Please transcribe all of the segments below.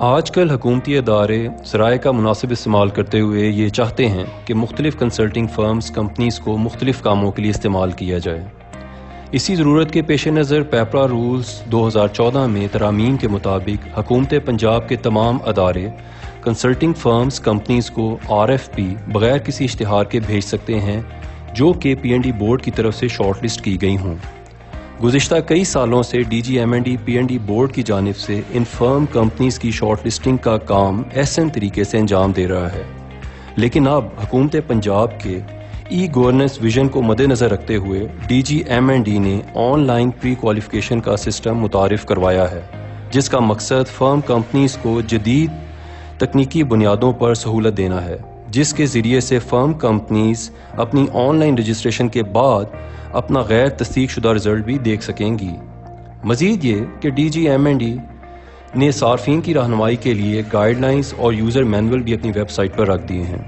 आजकल हुकूमती अदारे ज़राए का मुनासिब इस्तेमाल करते हुए ये चाहते हैं कि मुख्तलिफ़ कंसल्टिंग फ़र्म्स कंपनीज़ को मुख्तलिफ़ कामों के लिए इस्तेमाल किया जाए। इसी ज़रूरत के पेश नज़र पेपरा रूल्स 2014 में तरामीम के मुताबिक हुकूमत पंजाब के तमाम अदारे कंसल्टिंग फ़र्म्स कंपनीज़ को RFP बग़ैर किसी इश्तिहार के भेज सकते हैं जो कि PND बोर्ड की तरफ से शॉर्ट लिस्ट की गई हों। गुज़िश्ता कई सालों से DGMND PND बोर्ड की जानिब से इन फर्म कंपनीज़ की शॉर्ट लिस्टिंग का काम एहसन तरीके से अंजाम दे रहा है, लेकिन अब हुकूमत पंजाब के गवर्नेंस विजन को मद्देनज़र रखते हुए DGMND ने ऑनलाइन प्री क्वालिफिकेशन का सिस्टम मुतारिफ करवाया है, जिसका मकसद फर्म कंपनीज़ को जदीद तकनीकी बुनियादों पर सहूलत देना है, जिसके ज़रिए से फर्म कंपनीज़ अपनी ऑनलाइन रजिस्ट्रेशन के बाद अपना गैर तस्दीक शुदा रिजल्ट भी देख सकेंगी। मज़ीद ये कि DGMND ने सार्फिन की रहनुमाई के लिए गाइडलाइंस और यूज़र मैनुअल भी अपनी वेबसाइट पर रख दिए हैं।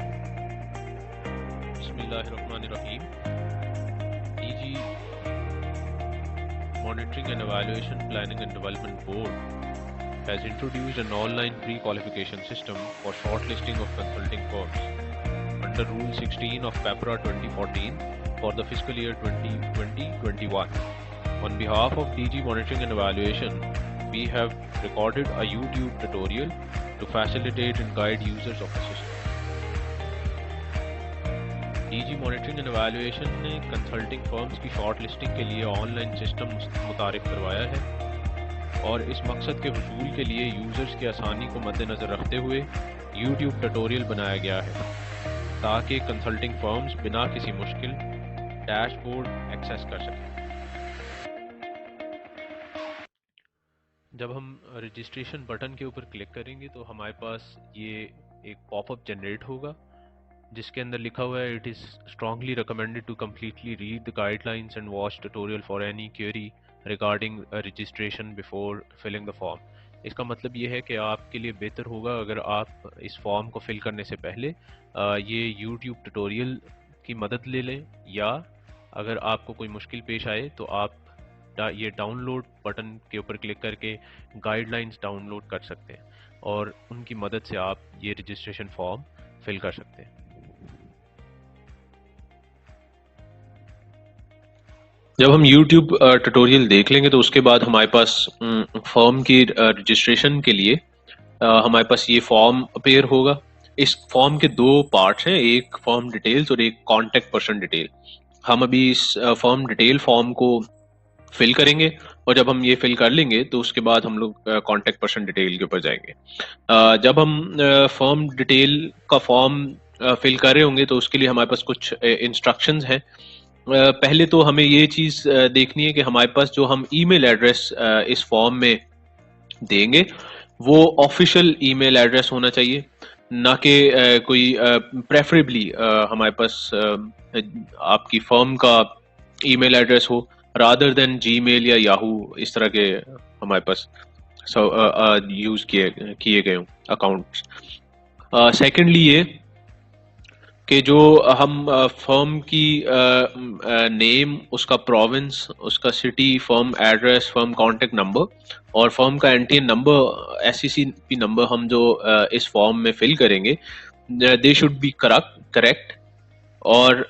बिस्मिल्लाहिर्रहमानिर्रहीम। DG Monitoring and Evaluation Planning and Development Board has introduced an online pre-qualification system for shortlisting of consulting firms under Rule 16 of PEPRA 2014 for the fiscal year 2020-21. On behalf of DG Monitoring and Evaluation, we have recorded a YouTube tutorial to facilitate and guide users of the system. DG Monitoring and Evaluation ने consulting firms की short listing के लिए online system मुतारिफ करवाया है और इस मकसद के हुसूल के लिए यूज़र्स की आसानी को मद्देनज़र रखते हुए YouTube ट्यूटोरियल बनाया गया है ताकि कंसल्टिंग फर्म्स बिना किसी मुश्किल डैशबोर्ड एक्सेस कर सकें। जब हम रजिस्ट्रेशन बटन के ऊपर क्लिक करेंगे तो हमारे पास ये एक पॉपअप जनरेट होगा जिसके अंदर लिखा हुआ है it is strongly recommended to completely read the guidelines and watch tutorial for any query regarding registration before filling the form. इसका मतलब ये है कि आपके लिए बेहतर होगा अगर आप इस फॉर्म को फिल करने से पहले ये YouTube ट्यूटोरियल की मदद ले लें, या अगर आपको कोई मुश्किल पेश आए तो आप ये डाउनलोड बटन के ऊपर क्लिक करके गाइडलाइंस डाउनलोड कर सकते हैं और उनकी मदद से आप ये रजिस्ट्रेशन फॉर्म फिल कर सकते हैं। जब हम YouTube ट्यूटोरियल देख लेंगे तो उसके बाद हमारे पास फॉर्म की रजिस्ट्रेशन के लिए हमारे पास ये फॉर्म अपेयर होगा। इस फॉर्म के दो पार्ट्स हैं, एक फॉर्म डिटेल्स और एक कॉन्टेक्ट पर्सन डिटेल। हम अभी इस फॉर्म डिटेल फॉर्म को फिल करेंगे और जब हम ये फिल कर लेंगे तो उसके बाद हम लोग कॉन्टेक्ट पर्सन डिटेल के ऊपर जाएंगे। जब हम फॉर्म डिटेल का फॉर्म फिल कर रहे होंगे तो उसके लिए हमारे पास कुछ इंस्ट्रक्शंस हैं। पहले तो हमें ये चीज़ देखनी है कि हमारे पास जो हम ईमेल एड्रेस इस फॉर्म में देंगे वो ऑफिशियल ईमेल एड्रेस होना चाहिए, ना कि कोई प्रेफरेबली हमारे पास आपकी फर्म का ईमेल एड्रेस हो रादर देन जीमेल या याहू इस तरह के हमारे पास यूज़ किए गए हों अकाउंट्स। सेकेंडली ये कि जो हम फर्म की नेम, उसका प्रोविंस, उसका city, firm address, firm contact number और फर्म का एनटीएन नंबर, SCCP नंबर हम जो इस फॉर्म में फिल करेंगे दे शुड बी करेक्ट और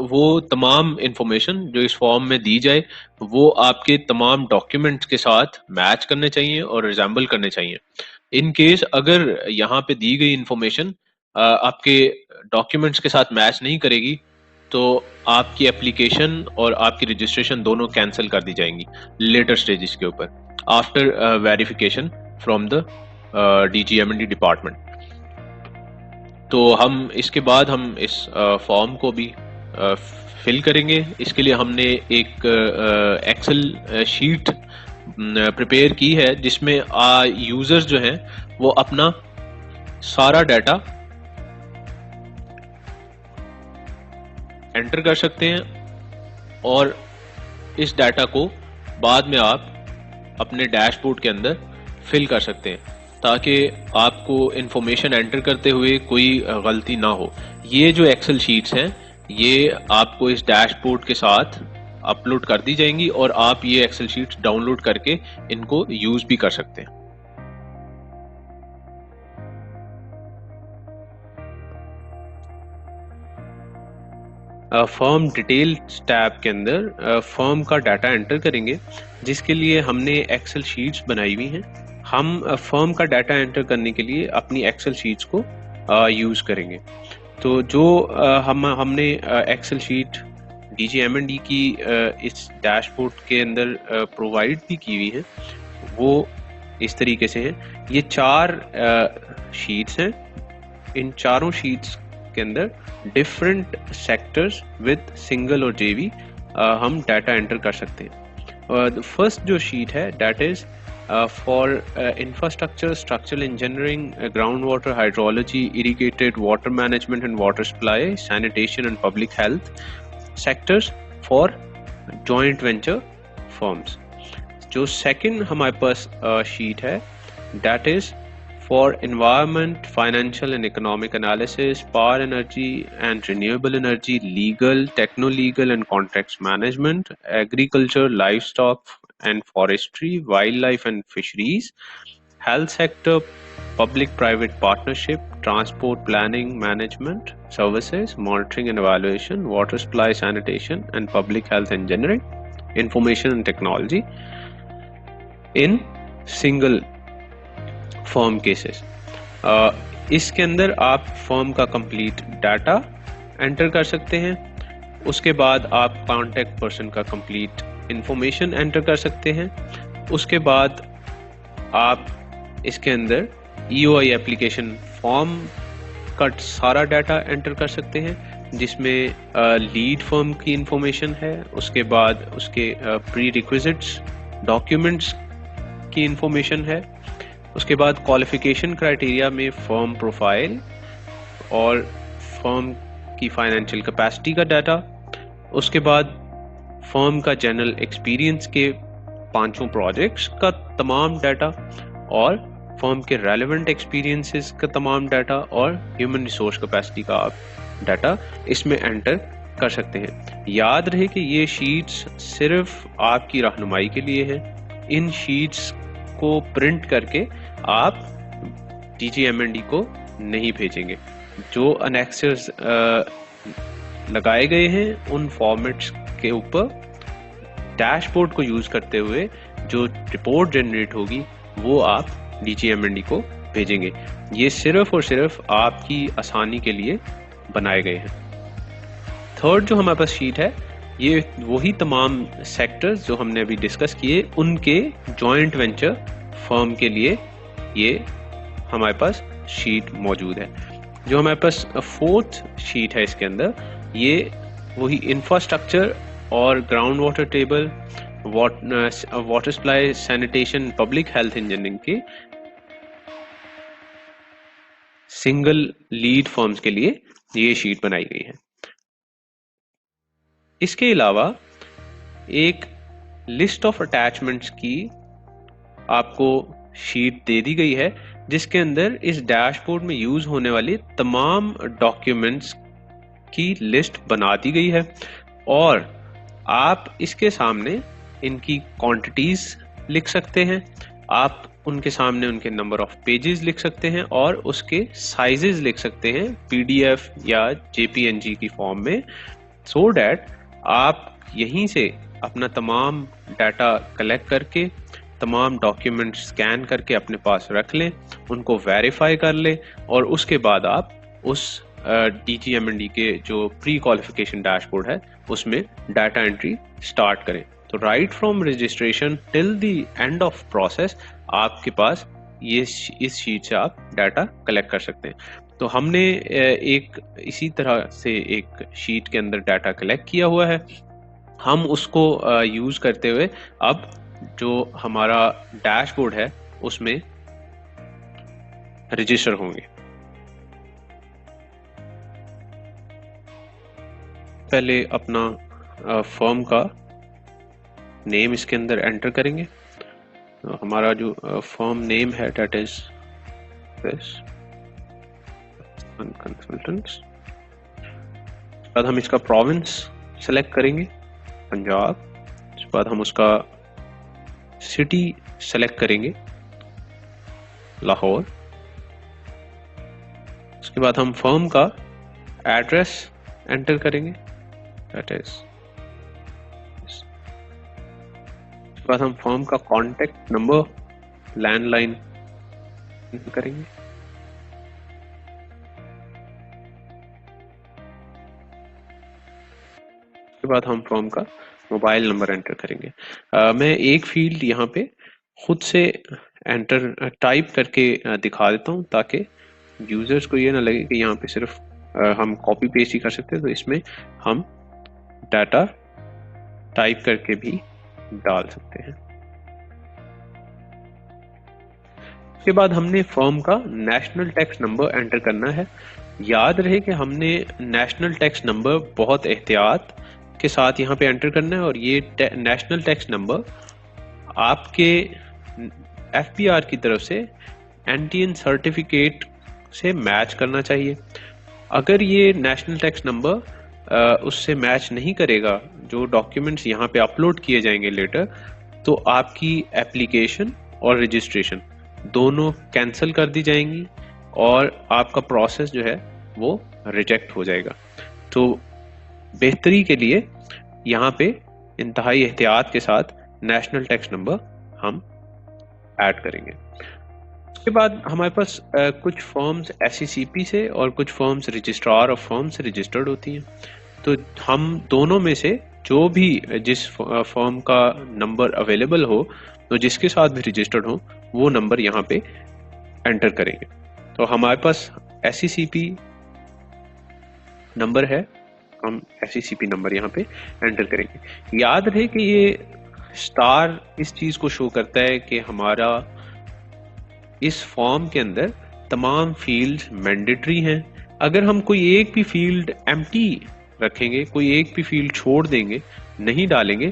वो तमाम इंफॉर्मेशन जो इस फॉर्म में दी जाए वो आपके तमाम डॉक्यूमेंट्स के साथ मैच करने चाहिए और रिजेंबल करने चाहिए। इन केस अगर यहाँ पे दी गई इंफॉर्मेशन आपके डॉक्यूमेंट्स के साथ मैच नहीं करेगी तो आपकी एप्लीकेशन और आपकी रजिस्ट्रेशन दोनों कैंसिल कर दी जाएंगी लेटर स्टेजेस के ऊपर after verification from the DGMND department. तो हम इसके बाद हम इस फॉर्म को भी फिल करेंगे। इसके लिए हमने एक एक्सेल शीट प्रिपेयर की है जिसमें यूजर्स जो हैं वो अपना सारा डाटा एंटर कर सकते हैं और इस डाटा को बाद में आप अपने डैशबोर्ड के अंदर फिल कर सकते हैं ताकि आपको इंफॉर्मेशन एंटर करते हुए कोई गलती ना हो। ये जो एक्सेल शीट्स हैं ये आपको इस डैशबोर्ड के साथ अपलोड कर दी जाएंगी और आप ये एक्सेल शीट्स डाउनलोड करके इनको यूज भी कर सकते हैं। फर्म डिटेल टैब के अंदर फर्म का डाटा एंटर करेंगे, जिसके लिए हमने एक्सेल शीट्स बनाई हुई हैं। हम फर्म का डाटा एंटर करने के लिए अपनी एक्सेल शीट्स को यूज करेंगे। तो जो हमने एक्सेल शीट DGM&E की इस डैशबोर्ड के अंदर प्रोवाइड भी की हुई है, वो इस तरीके से हैं। ये 4 शीट्स हैं। इन चारों शीट्स के अंदर डिफरेंट सेक्टर्स विद सिंगल और JV हम डाटा एंटर कर सकते हैं। फर्स्ट जो शीट है that is for infrastructure, structural engineering, groundwater hydrology, irrigated water management and water supply, sanitation and public health sectors for joint venture firms. जो second हमारे पास sheet है that is for environment, financial and economic analysis, power energy and renewable energy, legal, techno-legal and contracts management, agriculture, livestock and forestry, wildlife and fisheries, health sector, public-private partnership, transport planning management services, monitoring and evaluation, water supply, sanitation and public health engineering, information and technology in single firm cases. इसके अंदर आप firm का complete data enter कर सकते हैं। उसके बाद आप कॉन्टैक्ट पर्सन का कंप्लीट इंफॉर्मेशन एंटर कर सकते हैं। उसके बाद आप इसके अंदर EOI एप्लीकेशन फॉर्म का सारा डाटा एंटर कर सकते हैं, जिसमें लीड फर्म की इंफॉर्मेशन है, उसके बाद उसके प्री रिक्विजिट्स डॉक्यूमेंट्स की इंफॉर्मेशन है, उसके बाद क्वालिफिकेशन क्राइटेरिया में फर्म प्रोफाइल और फर्म की फाइनेंशियल कैपेसिटी का डाटा, उसके बाद फर्म का जनरल एक्सपीरियंस के 5 प्रोजेक्ट्स का तमाम डाटा और फर्म के रेलेवेंट एक्सपीरियंसेस का तमाम डाटा और ह्यूमन रिसोर्स कैपेसिटी का आप डाटा इसमें एंटर कर सकते हैं। याद रहे कि ये शीट्स सिर्फ आपकी रहनुमाई के लिए हैं। इन शीट्स को प्रिंट करके आप DGM&E को नहीं भेजेंगे। जो अनेक्सर्स लगाए गए हैं उन फॉर्मेट्स के ऊपर डैशबोर्ड को यूज करते हुए जो रिपोर्ट जनरेट होगी वो आप DGM&E को भेजेंगे। ये सिर्फ और सिर्फ आपकी आसानी के लिए बनाए गए हैं। थर्ड जो हमारे पास शीट है, ये वही तमाम सेक्टर्स जो हमने अभी डिस्कस किए उनके जॉइंट वेंचर फर्म के लिए ये हमारे पास शीट मौजूद है। जो हमारे पास फोर्थ शीट है इसके अंदर, ये वही इंफ्रास्ट्रक्चर और ground water table, water supply, sanitation, public health engineering के सिंगल लीड फर्म्स के लिए ये शीट बनाई गई है। इसके अलावा एक लिस्ट ऑफ अटैचमेंट्स की आपको शीट दे दी गई है, जिसके अंदर इस डैशबोर्ड में यूज होने वाली तमाम डॉक्यूमेंट्स की लिस्ट बना दी गई है और आप इसके सामने इनकी क्वांटिटीज लिख सकते हैं। आप उनके सामने उनके नंबर ऑफ पेजेस लिख सकते हैं और उसके साइजेस लिख सकते हैं PDF या JPNG की फॉर्म में, सो डैट आप यहीं से अपना तमाम डाटा कलेक्ट करके तमाम डॉक्यूमेंट स्कैन करके अपने पास रख लें, उनको वेरीफाई कर लें और उसके बाद आप उस DGM&E के जो प्री क्वालिफिकेशन डैशबोर्ड है उसमें डाटा एंट्री स्टार्ट करें। तो right from registration till the end of process आपके पास ये इस शीट से आप डाटा कलेक्ट कर सकते हैं। तो हमने एक इसी तरह से एक शीट के अंदर डाटा कलेक्ट किया हुआ है। हम उसको यूज करते हुए अब जो हमारा डैशबोर्ड है उसमें रजिस्टर होंगे। पहले अपना फर्म का नेम इसके अंदर एंटर करेंगे। तो हमारा जो फर्म नेम है दैट इज कंसल्टेंट्स। बाद हम इसका प्रोविंस सेलेक्ट करेंगे, पंजाब। उसके बाद हम उसका सिटी सेलेक्ट करेंगे, लाहौर। उसके बाद हम फर्म का एड्रेस एंटर करेंगे, दैट इज, उसके बाद हम फर्म का कॉन्टेक्ट नंबर, लैंडलाइन करेंगे। उसके बाद हम फर्म का मोबाइल नंबर एंटर करेंगे। मैं एक फील्ड यहाँ पे खुद से एंटर टाइप करके दिखा देता हूँ ताकि यूजर्स को ये ना लगे कि यहाँ पे सिर्फ हम कॉपी पेस्ट ही कर सकते हैं, तो इसमें हम डाटा टाइप करके भी डाल सकते हैं। उसके बाद हमने फर्म का नेशनल टैक्स नंबर एंटर करना है। याद रहे कि हमने नेशनल टैक्स नंबर बहुत एहतियात के साथ यहाँ पे एंटर करना है, और ये नेशनल टैक्स नंबर आपके FBR की तरफ से NTN सर्टिफिकेट से मैच करना चाहिए। अगर ये नेशनल टैक्स नंबर उससे मैच नहीं करेगा, जो डॉक्यूमेंट्स यहाँ पे अपलोड किए जाएंगे लेटर, तो आपकी एप्लीकेशन और रजिस्ट्रेशन दोनों कैंसिल कर दी जाएंगी और आपका प्रोसेस जो है वो रिजेक्ट हो जाएगा। तो बेहतरी के लिए यहाँ पे इंतहाई एहतियात के साथ नेशनल टैक्स नंबर हम ऐड करेंगे। उसके बाद हमारे पास कुछ फर्म्स SECP से और कुछ फर्म्स रजिस्ट्रार ऑफ फर्म से रजिस्टर्ड होती हैं। तो हम दोनों में से जो भी जिस फर्म का नंबर अवेलेबल हो, तो जिसके साथ भी रजिस्टर्ड हो, वो नंबर यहाँ पे एंटर करेंगे। तो हमारे पास SECP नंबर है, हम SECP नंबर यहाँ पे एंटर करेंगे। याद रहे कि ये स्टार इस चीज को शो करता है कि हमारा इस फॉर्म के अंदर तमाम फील्ड्स मैंडेटरी हैं। अगर हम कोई एक भी फील्ड एम्प्टी रखेंगे, कोई एक भी फील्ड छोड़ देंगे, नहीं डालेंगे,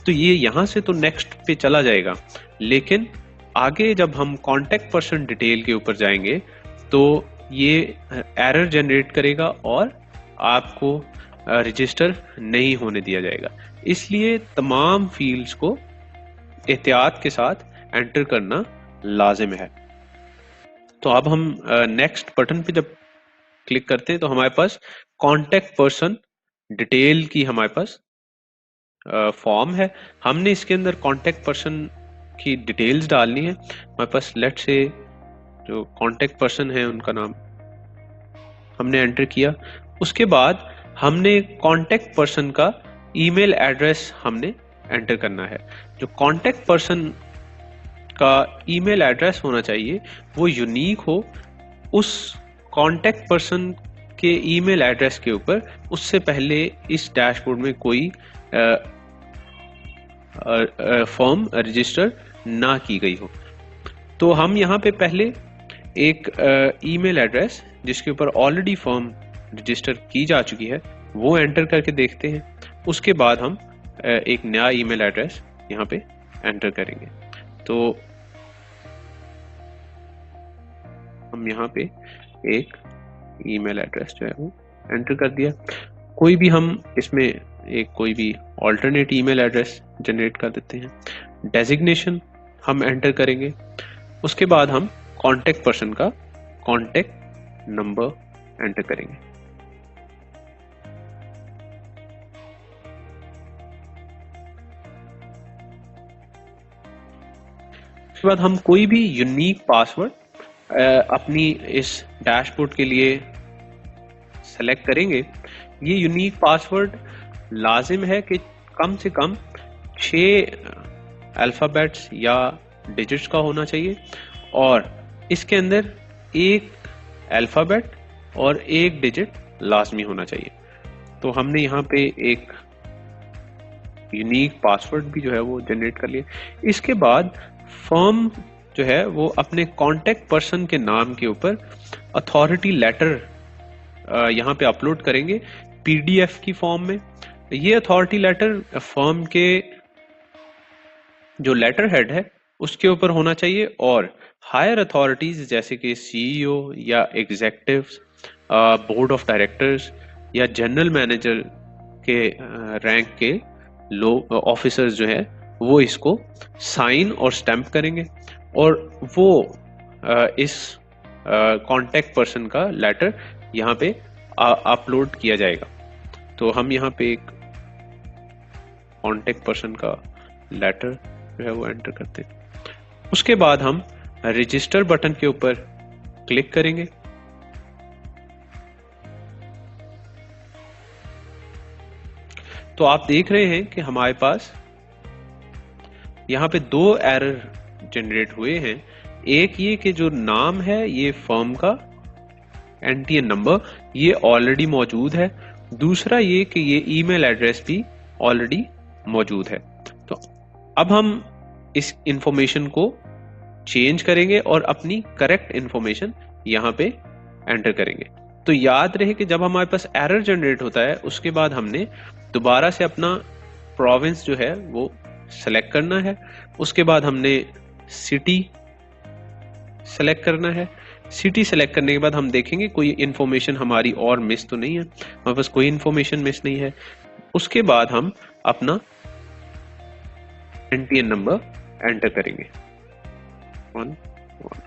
तो ये यहाँ से तो नेक्स्ट पे चला जाएगा, लेकिन आगे जब हम कॉन्टेक्ट पर्सन डिटेल के ऊपर जाएंगे तो ये एरर जनरेट करेगा और आपको रजिस्टर नहीं होने दिया जाएगा। इसलिए तमाम फील्ड्स को एहतियात के साथ एंटर करना लाजिम है। तो अब हम नेक्स्ट बटन पे जब क्लिक करते हैं तो हमारे पास कॉन्टेक्ट पर्सन डिटेल की हमारे पास फॉर्म है। हमने इसके अंदर कॉन्टेक्ट पर्सन की डिटेल्स डालनी है। हमारे पास लेट से जो कॉन्टेक्ट पर्सन है उनका नाम हमने एंटर किया। उसके बाद हमने कॉन्टेक्ट पर्सन का ईमेल एड्रेस हमने एंटर करना है। जो कॉन्टेक्ट पर्सन का ईमेल एड्रेस होना चाहिए वो यूनिक हो। उस कॉन्टेक्ट पर्सन के ईमेल एड्रेस के ऊपर उससे पहले इस डैशबोर्ड में कोई फॉर्म रजिस्टर ना की गई हो। तो हम यहाँ पे पहले एक ईमेल एड्रेस जिसके ऊपर ऑलरेडी फॉर्म रजिस्टर की जा चुकी है वो एंटर करके देखते हैं। उसके बाद हम एक नया ईमेल एड्रेस यहाँ पे एंटर करेंगे। तो हम यहाँ पे एक ईमेल एड्रेस जो है वो एंटर कर दिया। कोई भी हम इसमें एक कोई भी ऑल्टरनेट ईमेल एड्रेस जनरेट कर देते हैं। डेजिग्नेशन हम एंटर करेंगे। उसके बाद हम कॉन्टेक्ट पर्सन का कॉन्टेक्ट नंबर एंटर करेंगे। उसके बाद हम कोई भी यूनिक पासवर्ड अपनी इस डैशबोर्ड के लिए सेलेक्ट करेंगे। ये यूनिक पासवर्ड लाजिम है कि कम से कम 6 अल्फ़ाबेट्स या डिजिट्स का होना चाहिए और इसके अंदर एक अल्फ़ाबेट और एक डिजिट लाजमी होना चाहिए। तो हमने यहाँ पे एक यूनिक पासवर्ड भी जो है वो जनरेट कर लिया। इसके बाद फर्म जो है वो अपने कॉन्टेक्ट पर्सन के नाम के ऊपर अथॉरिटी लेटर यहाँ पे अपलोड करेंगे PDF की फॉर्म में। ये अथॉरिटी लेटर फर्म के जो लेटर हेड है उसके ऊपर होना चाहिए और हायर अथॉरिटीज जैसे कि CEO या एग्जीक्यूटिव्स, बोर्ड ऑफ डायरेक्टर्स या जनरल मैनेजर के रैंक के लोग ऑफिसर्स जो है वो इसको साइन और स्टैंप करेंगे और वो इस कॉन्टेक्ट पर्सन का लेटर यहाँ पे अपलोड किया जाएगा। तो हम यहाँ पे एक कॉन्टेक्ट पर्सन का लेटर जो है वो एंटर करते हैं। उसके बाद हम रजिस्टर बटन के ऊपर क्लिक करेंगे। तो आप देख रहे हैं कि हमारे पास यहां पे 2 एरर जनरेट हुए हैं। एक ये कि जो नाम है ये फर्म का एनटीएन नंबर ये ऑलरेडी मौजूद है, दूसरा ये कि ये ईमेल एड्रेस भी ऑलरेडी मौजूद है। तो अब हम इस इंफॉर्मेशन को चेंज करेंगे और अपनी करेक्ट इंफॉर्मेशन यहां पे एंटर करेंगे। तो याद रहे कि जब हमारे पास एरर जनरेट होता है उसके बाद हमने दोबारा से अपना प्रोविंस जो है वो सेलेक्ट करना है। उसके बाद हमने सिटी सेलेक्ट करना है। सिटी सेलेक्ट करने के बाद हम देखेंगे कोई इंफॉर्मेशन हमारी और मिस तो नहीं है, हमारे पास कोई इंफॉर्मेशन मिस नहीं है। उसके बाद हम अपना एनटीएन नंबर एंटर करेंगे 1 1।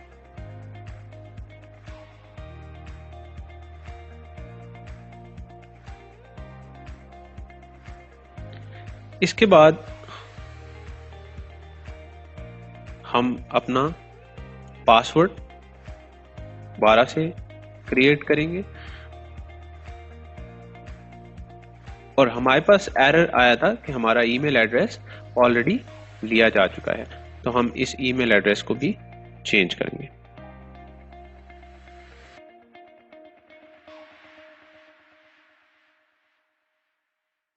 इसके बाद हम अपना पासवर्ड दोबारा से क्रिएट करेंगे और हमारे पास एरर आया था कि हमारा ईमेल एड्रेस ऑलरेडी लिया जा चुका है, तो हम इस ईमेल एड्रेस को भी चेंज करेंगे।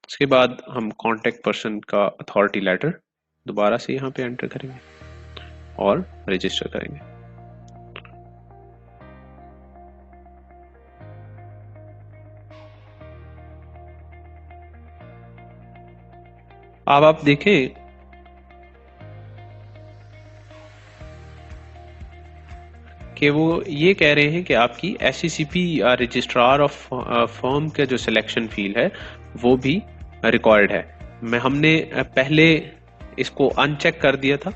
इसके बाद हम कॉन्टेक्ट पर्सन का अथॉरिटी लेटर दोबारा से यहां पे एंटर करेंगे और रजिस्टर करेंगे। अब आप देखें कि वो ये कह रहे हैं कि आपकी SCCP या रजिस्ट्रार ऑफ फर्म का जो सिलेक्शन फील्ड है वो भी रिकॉर्ड है। हमने पहले इसको अनचेक कर दिया था,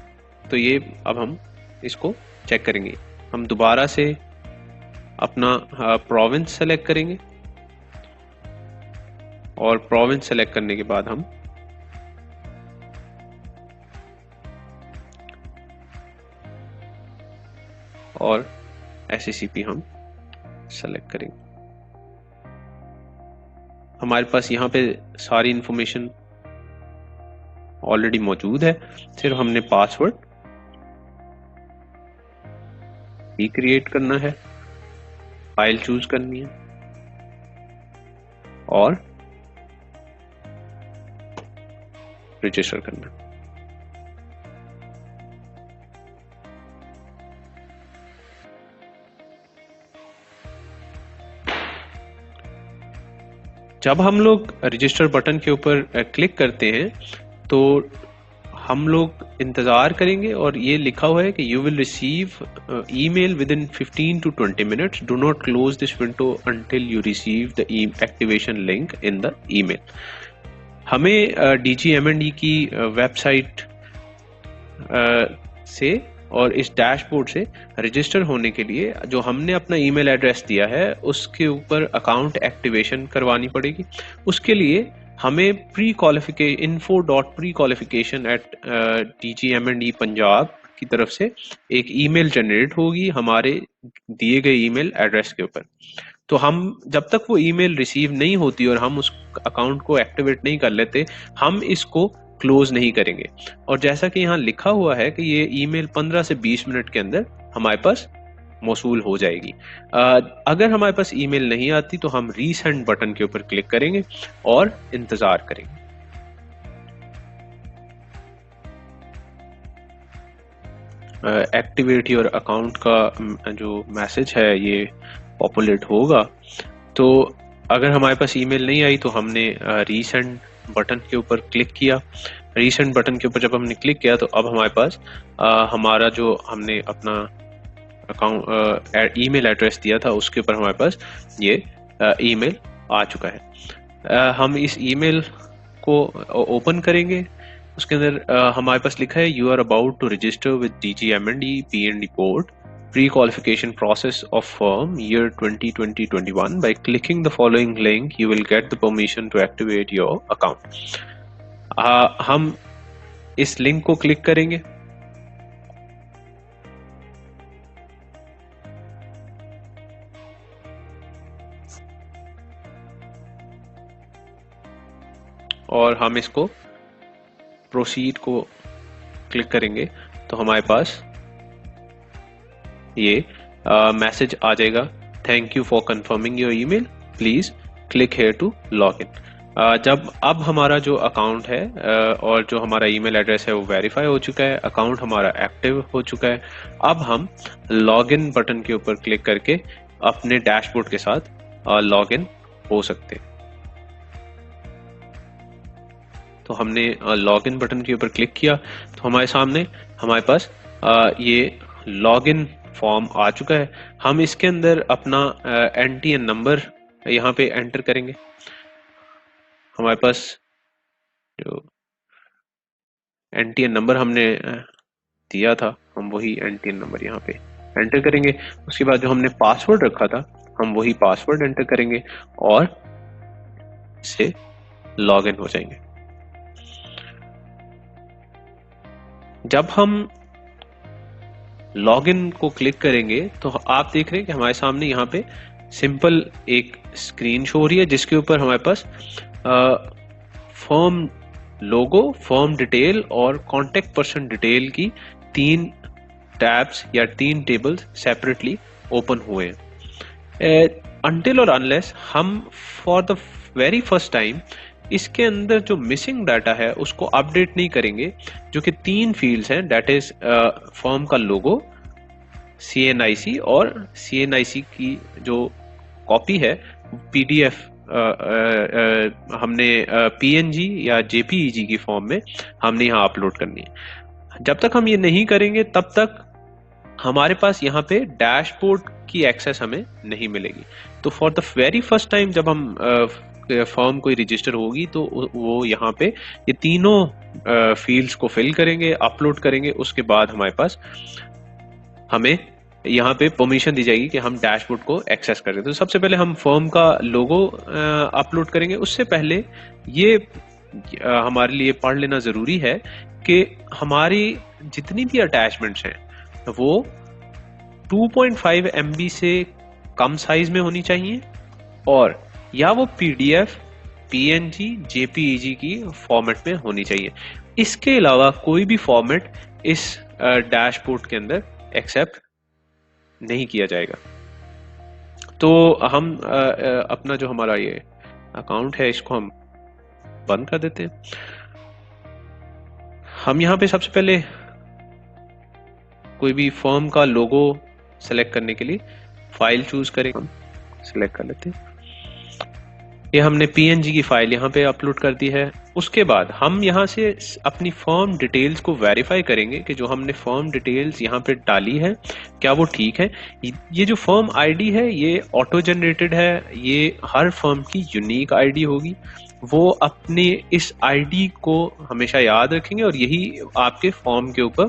तो ये अब हम इसको चेक करेंगे। हम दोबारा से अपना प्रोविंस सेलेक्ट करेंगे और प्रोविंस सेलेक्ट करने के बाद हम और SCCP हम सेलेक्ट करेंगे। हमारे पास यहाँ पे सारी इंफॉर्मेशन ऑलरेडी मौजूद है, सिर्फ हमने पासवर्ड भी क्रिएट करना है, फाइल चूज करनी है और रजिस्टर करना है। जब हम लोग रजिस्टर बटन के ऊपर क्लिक करते हैं तो हम लोग इंतज़ार करेंगे और ये लिखा हुआ है कि you will receive email with in 15 to 20 minutes, do not close this window until you receive the activation link in the email. हमें DGMND की वेबसाइट से और इस डैशबोर्ड से रजिस्टर होने के लिए जो हमने अपना ईमेल एड्रेस दिया है उसके ऊपर अकाउंट एक्टिवेशन करवानी पड़ेगी। उसके लिए हमें info.prequalification@DGMND पंजाब की तरफ से एक ईमेल जनरेट होगी हमारे दिए गए ईमेल एड्रेस के ऊपर। तो हम जब तक वो ईमेल रिसीव नहीं होती और हम उस अकाउंट को एक्टिवेट नहीं कर लेते, हम इसको क्लोज नहीं करेंगे। और जैसा कि यहाँ लिखा हुआ है कि ये ईमेल 15 से 20 मिनट के अंदर हमारे पास मौसूल हो जाएगी। अगर हमारे पास ईमेल नहीं आती तो हम रीसेंड बटन के ऊपर क्लिक करेंगे और इंतजार करेंगे। एक्टिवेट योर अकाउंट का जो मैसेज है ये पॉपुलेट होगा। तो अगर हमारे पास ईमेल नहीं आई तो हमने रीसेंड बटन के ऊपर क्लिक किया। रीसेंड बटन के ऊपर जब हमने क्लिक किया तो अब हमारे पास हमारा जो हमने अपना अकाउंट ईमेल एड्रेस दिया था उसके ऊपर हमारे पास ये ईमेल आ चुका है। हम इस ईमेल को ओपन करेंगे। उसके अंदर हमारे पास लिखा है you are about to register with DGMND PND board pre-qualification process of firm year 2020-21 by clicking the following link you will get the permission to activate your account। हम इस लिंक को क्लिक करेंगे। और हम इसको प्रोसीड को click करेंगे तो हमारे पास ये मैसेज आ जाएगा, thank you for confirming your email, please click here to log in. जब अब हमारा जो अकाउंट है और जो हमारा ईमेल एड्रेस है वो वेरीफाई हो चुका है, अकाउंट हमारा एक्टिव हो चुका है, अब हम लॉग इन बटन के ऊपर क्लिक करके अपने डैशबोर्ड के साथ लॉग इन हो सकते हैं। तो हमने लॉग इन बटन के ऊपर क्लिक किया तो हमारे सामने हमारे पास ये लॉग इन फॉर्म आ चुका है। हम इसके अंदर अपना एनटीएन नंबर यहाँ पे एंटर करेंगे। हमारे पास जो एनटीएन नंबर हमने दिया था हम वही एनटीएन नंबर यहाँ पे एंटर करेंगे। उसके बाद जो हमने पासवर्ड रखा था हम वही पासवर्ड एंटर करेंगे और इससे लॉग इन हो जाएंगे। जब हम लॉगिन को क्लिक करेंगे तो आप देख रहे हैं कि हमारे सामने यहाँ पे सिंपल एक स्क्रीन शो हो रही है जिसके ऊपर हमारे पास फर्म लोगो, फर्म डिटेल और कांटेक्ट पर्सन डिटेल की 3 टैब्स या 3 टेबल्स सेपरेटली ओपन हुए हैं। अनटिल और अनलेस हम for the very first time इसके अंदर जो मिसिंग डाटा है उसको अपडेट नहीं करेंगे, जो कि 3 फील्ड्स हैं, डेट इज फर्म का लोगो, CNIC और CNIC की जो कॉपी है PDF हमने PNG या JPEG की फॉर्म में हमने यहाँ अपलोड करनी है। जब तक हम ये नहीं करेंगे तब तक हमारे पास यहाँ पे डैशबोर्ड की एक्सेस हमें नहीं मिलेगी। तो for the very first time जब हम फॉर्म कोई रजिस्टर होगी तो वो यहाँ पे ये तीनों फील्ड्स को फिल करेंगे, अपलोड करेंगे। उसके बाद हमारे पास हमें यहाँ पे परमिशन दी जाएगी कि हम डैशबोर्ड को एक्सेस करें। तो सबसे पहले हम फर्म का लोगो अपलोड करेंगे। उससे पहले ये हमारे लिए पढ़ लेना जरूरी है कि हमारी जितनी भी अटैचमेंट्स हैं वो 2.5 MB से कम साइज में होनी चाहिए और या वो PDF, PNG, JPEG की फॉर्मेट में होनी चाहिए। इसके अलावा कोई भी फॉर्मेट इस डैशबोर्ड के अंदर एक्सेप्ट नहीं किया जाएगा। तो हम अपना जो हमारा ये अकाउंट है इसको हम बंद कर देते हैं। हम यहाँ पे सबसे पहले कोई भी फर्म का लोगो सेलेक्ट करने के लिए फाइल चूज करेंगे, हम सेलेक्ट कर लेते हैं। ये हमने PNG की फाइल यहाँ पे अपलोड कर दी है। उसके बाद हम यहाँ से अपनी फर्म डिटेल्स को वेरीफाई करेंगे कि जो हमने फर्म डिटेल्स यहाँ पे डाली है क्या वो ठीक है। ये जो फर्म आईडी है ये ऑटो जनरेटेड है, ये हर फर्म की यूनिक आईडी होगी। वो अपने इस आईडी को हमेशा याद रखेंगे और यही आपके फॉर्म के ऊपर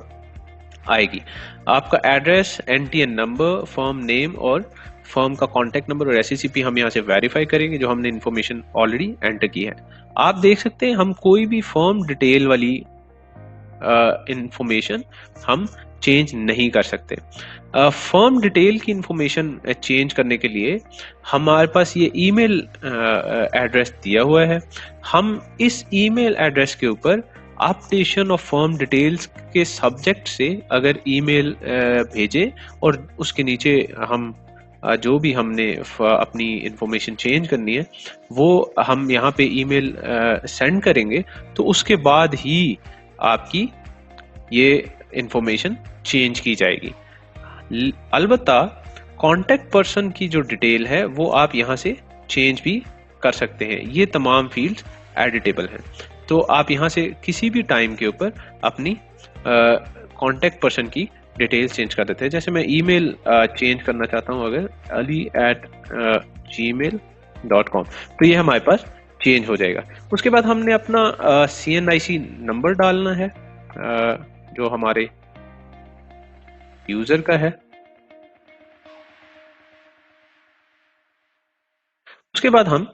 आएगी। आपका address, NTN number, firm name और फर्म का कॉन्टैक्ट नंबर और SCCP हम यहाँ से वेरीफाई करेंगे जो हमने इन्फॉर्मेशन ऑलरेडी एंटर की है। आप देख सकते हैं हम कोई भी फर्म डिटेल वाली इंफॉर्मेशन हम चेंज नहीं कर सकते। फर्म डिटेल की इंफॉर्मेशन चेंज करने के लिए हमारे पास ये ईमेल एड्रेस दिया हुआ है। हम इस ईमेल एड्रेस के ऊपर अपडेशन ऑफ फर्म डिटेल्स के सब्जेक्ट से अगर ईमेल भेजें और उसके नीचे हम जो भी हमने अपनी इंफॉर्मेशन चेंज करनी है वो हम यहाँ पे ईमेल सेंड करेंगे तो उसके बाद ही आपकी ये इंफॉर्मेशन चेंज की जाएगी। अलबत्ता कांटेक्ट पर्सन की जो डिटेल है वो आप यहाँ से चेंज भी कर सकते हैं। ये तमाम फील्ड्स एडिटेबल हैं, तो आप यहाँ से किसी भी टाइम के ऊपर अपनी कांटेक्ट पर्सन की डिटेल्स चेंज कर देते हैं। जैसे मैं ईमेल चेंज करना चाहता हूँ अगर ali@gmail.com तो ये हमारे पास चेंज हो जाएगा। उसके बाद हमने अपना CNIC नंबर डालना है जो हमारे यूजर का है। उसके बाद हम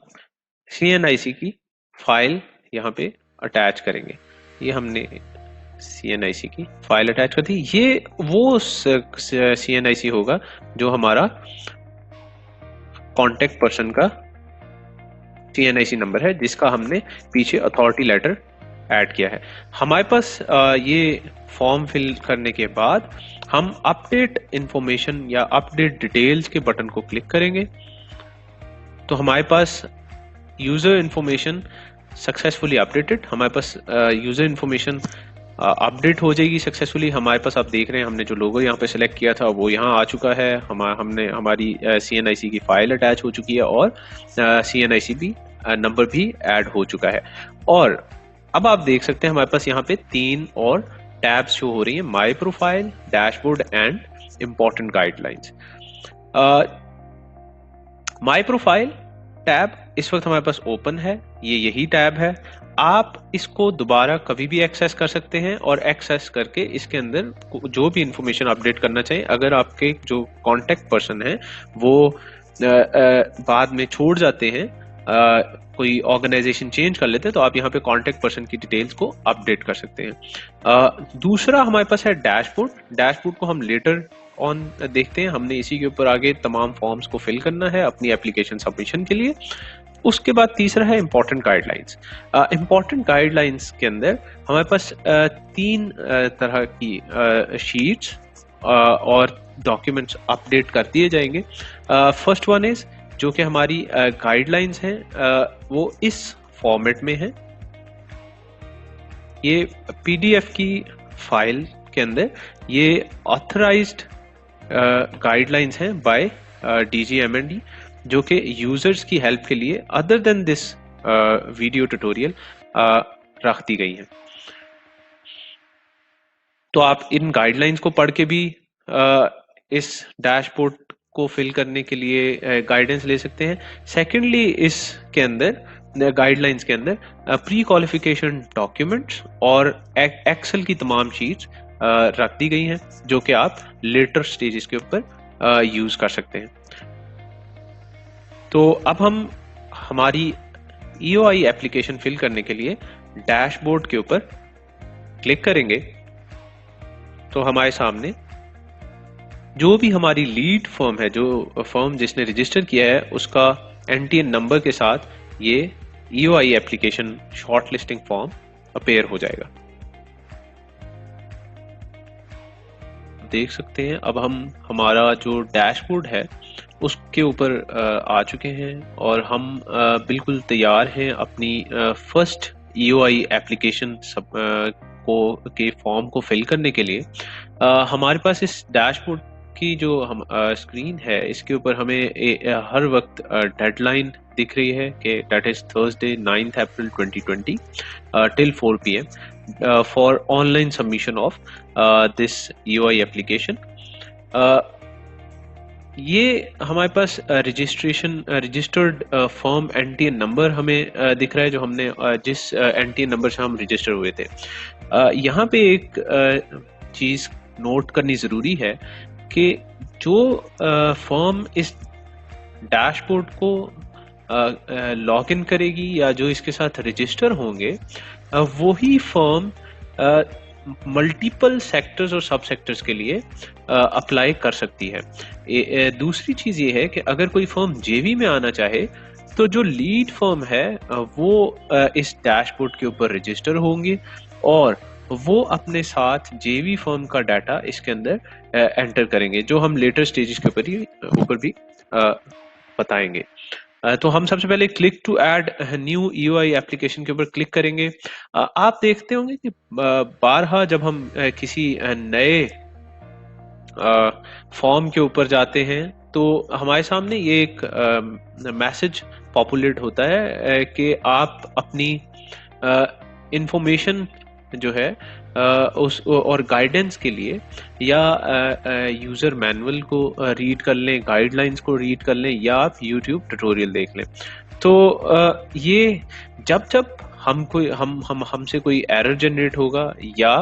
CNIC की फाइल यहाँ पे अटैच करेंगे। ये हमने CNIC की फाइल अटैच कर दी। ये वो CNIC होगा जो हमारा कॉन्टेक्ट पर्सन का CNIC नंबर है, जिसका हमने पीछे अथॉरिटी लेटर ऐड किया है। हमारे पास ये फॉर्म फिल करने के बाद हम अपडेट इंफॉर्मेशन या अपडेट डिटेल्स के बटन को क्लिक करेंगे तो हमारे पास यूजर इंफॉर्मेशन सक्सेसफुली अपडेटेड, हमारे पास यूजर इंफॉर्मेशन अपडेट हो जाएगी सक्सेसफुली। हमारे पास आप देख रहे हैं हमने जो लोगो यहाँ पे सिलेक्ट किया था वो यहाँ आ चुका है। हमने हमारी CNIC की फाइल अटैच हो चुकी है और CNIC भी नंबर भी ऐड हो चुका है। और अब आप देख सकते हैं हमारे पास यहाँ पे 3 और टैब्स शो हो रही हैं, my profile, dashboard and important guidelines. My profile tab इस वक्त हमारे पास ओपन है, ये यही टैब है। आप इसको दोबारा कभी भी एक्सेस कर सकते हैं और एक्सेस करके इसके अंदर जो भी इंफॉर्मेशन अपडेट करना चाहिए, अगर आपके जो कांटेक्ट पर्सन है वो बाद में छोड़ जाते हैं, कोई ऑर्गेनाइजेशन चेंज कर लेते हैं, तो आप यहाँ पे कांटेक्ट पर्सन की डिटेल्स को अपडेट कर सकते हैं। दूसरा हमारे पास है डैशबोर्ड। डैशबोर्ड को हम लेटर ऑन देखते हैं, हमने इसी के ऊपर आगे तमाम फॉर्म्स को फिल करना है अपनी एप्लीकेशन सबमिशन के लिए। उसके बाद तीसरा है इम्पोर्टेंट गाइडलाइंस। इम्पोर्टेंट गाइडलाइंस के अंदर हमारे पास 3 तरह की शीट्स और डॉक्यूमेंट्स अपडेट कर दिए जाएंगे। फर्स्ट वन इज जो कि हमारी गाइडलाइंस हैं, वो इस फॉर्मेट में है। ये PDF की फाइल के अंदर ये ऑथराइज्ड गाइडलाइंस हैं बाय DGMND, जो कि यूजर्स की हेल्प के लिए other than this video tutorial रख दी गई हैं। तो आप इन गाइडलाइंस को पढ़ के भी इस डैशबोर्ड को फिल करने के लिए गाइडेंस ले सकते हैं। सेकेंडली, इसके अंदर गाइडलाइंस के अंदर प्री क्वालिफिकेशन डॉक्यूमेंट्स और एक्सेल की तमाम शीट्स रख दी गई हैं, जो कि आप लेटर स्टेजेस के ऊपर यूज कर सकते हैं। तो अब हम हमारी EOI एप्लीकेशन फिल करने के लिए डैशबोर्ड के ऊपर क्लिक करेंगे तो हमारे सामने जो भी हमारी लीड फर्म है, जो फर्म जिसने रजिस्टर किया है, उसका NTN नंबर के साथ ये EOI application short listing form appear हो जाएगा। देख सकते हैं अब हम हमारा जो डैशबोर्ड है उसके ऊपर आ चुके हैं और हम बिल्कुल तैयार हैं अपनी फर्स्ट EOI एप्लीकेशन के फॉर्म को फिल करने के लिए। हमारे पास इस डैशबोर्ड की जो हम स्क्रीन है, इसके ऊपर हमें हर वक्त डेडलाइन दिख रही है कि that is Thursday 9th April 2020 till 4 PM for online submission of this EOI application. ये हमारे पास रजिस्टर्ड फर्म NTN नंबर हमें दिख रहा है, जो हमने जिस NTN नंबर से हम रजिस्टर हुए थे। यहाँ पे एक चीज नोट करनी जरूरी है कि जो फर्म इस डैशबोर्ड को लॉग इन करेगी या जो इसके साथ रजिस्टर होंगे, वही फर्म मल्टीपल सेक्टर्स और सब सेक्टर्स के लिए अप्लाई कर सकती है। दूसरी चीज ये है कि अगर कोई फर्म JV में आना चाहे तो जो लीड फर्म है वो इस डैशबोर्ड के ऊपर रजिस्टर होंगे और वो अपने साथ JV फर्म का डाटा इसके अंदर एंटर करेंगे, जो हम लेटर स्टेजेस के ऊपर भी बताएंगे। तो हम सबसे पहले click to add new EOI application के ऊपर क्लिक करेंगे। आप देखते होंगे कि बारहा जब हम किसी नए फॉर्म के ऊपर जाते हैं तो हमारे सामने ये एक मैसेज पॉपुलेट होता है कि आप अपनी इंफॉर्मेशन जो है उस और गाइडेंस के लिए या यूजर मैनुअल को रीड कर लें, गाइडलाइंस को रीड कर लें, या आप YouTube ट्यूटोरियल देख लें। तो ये जब हमसे कोई एरर जनरेट होगा या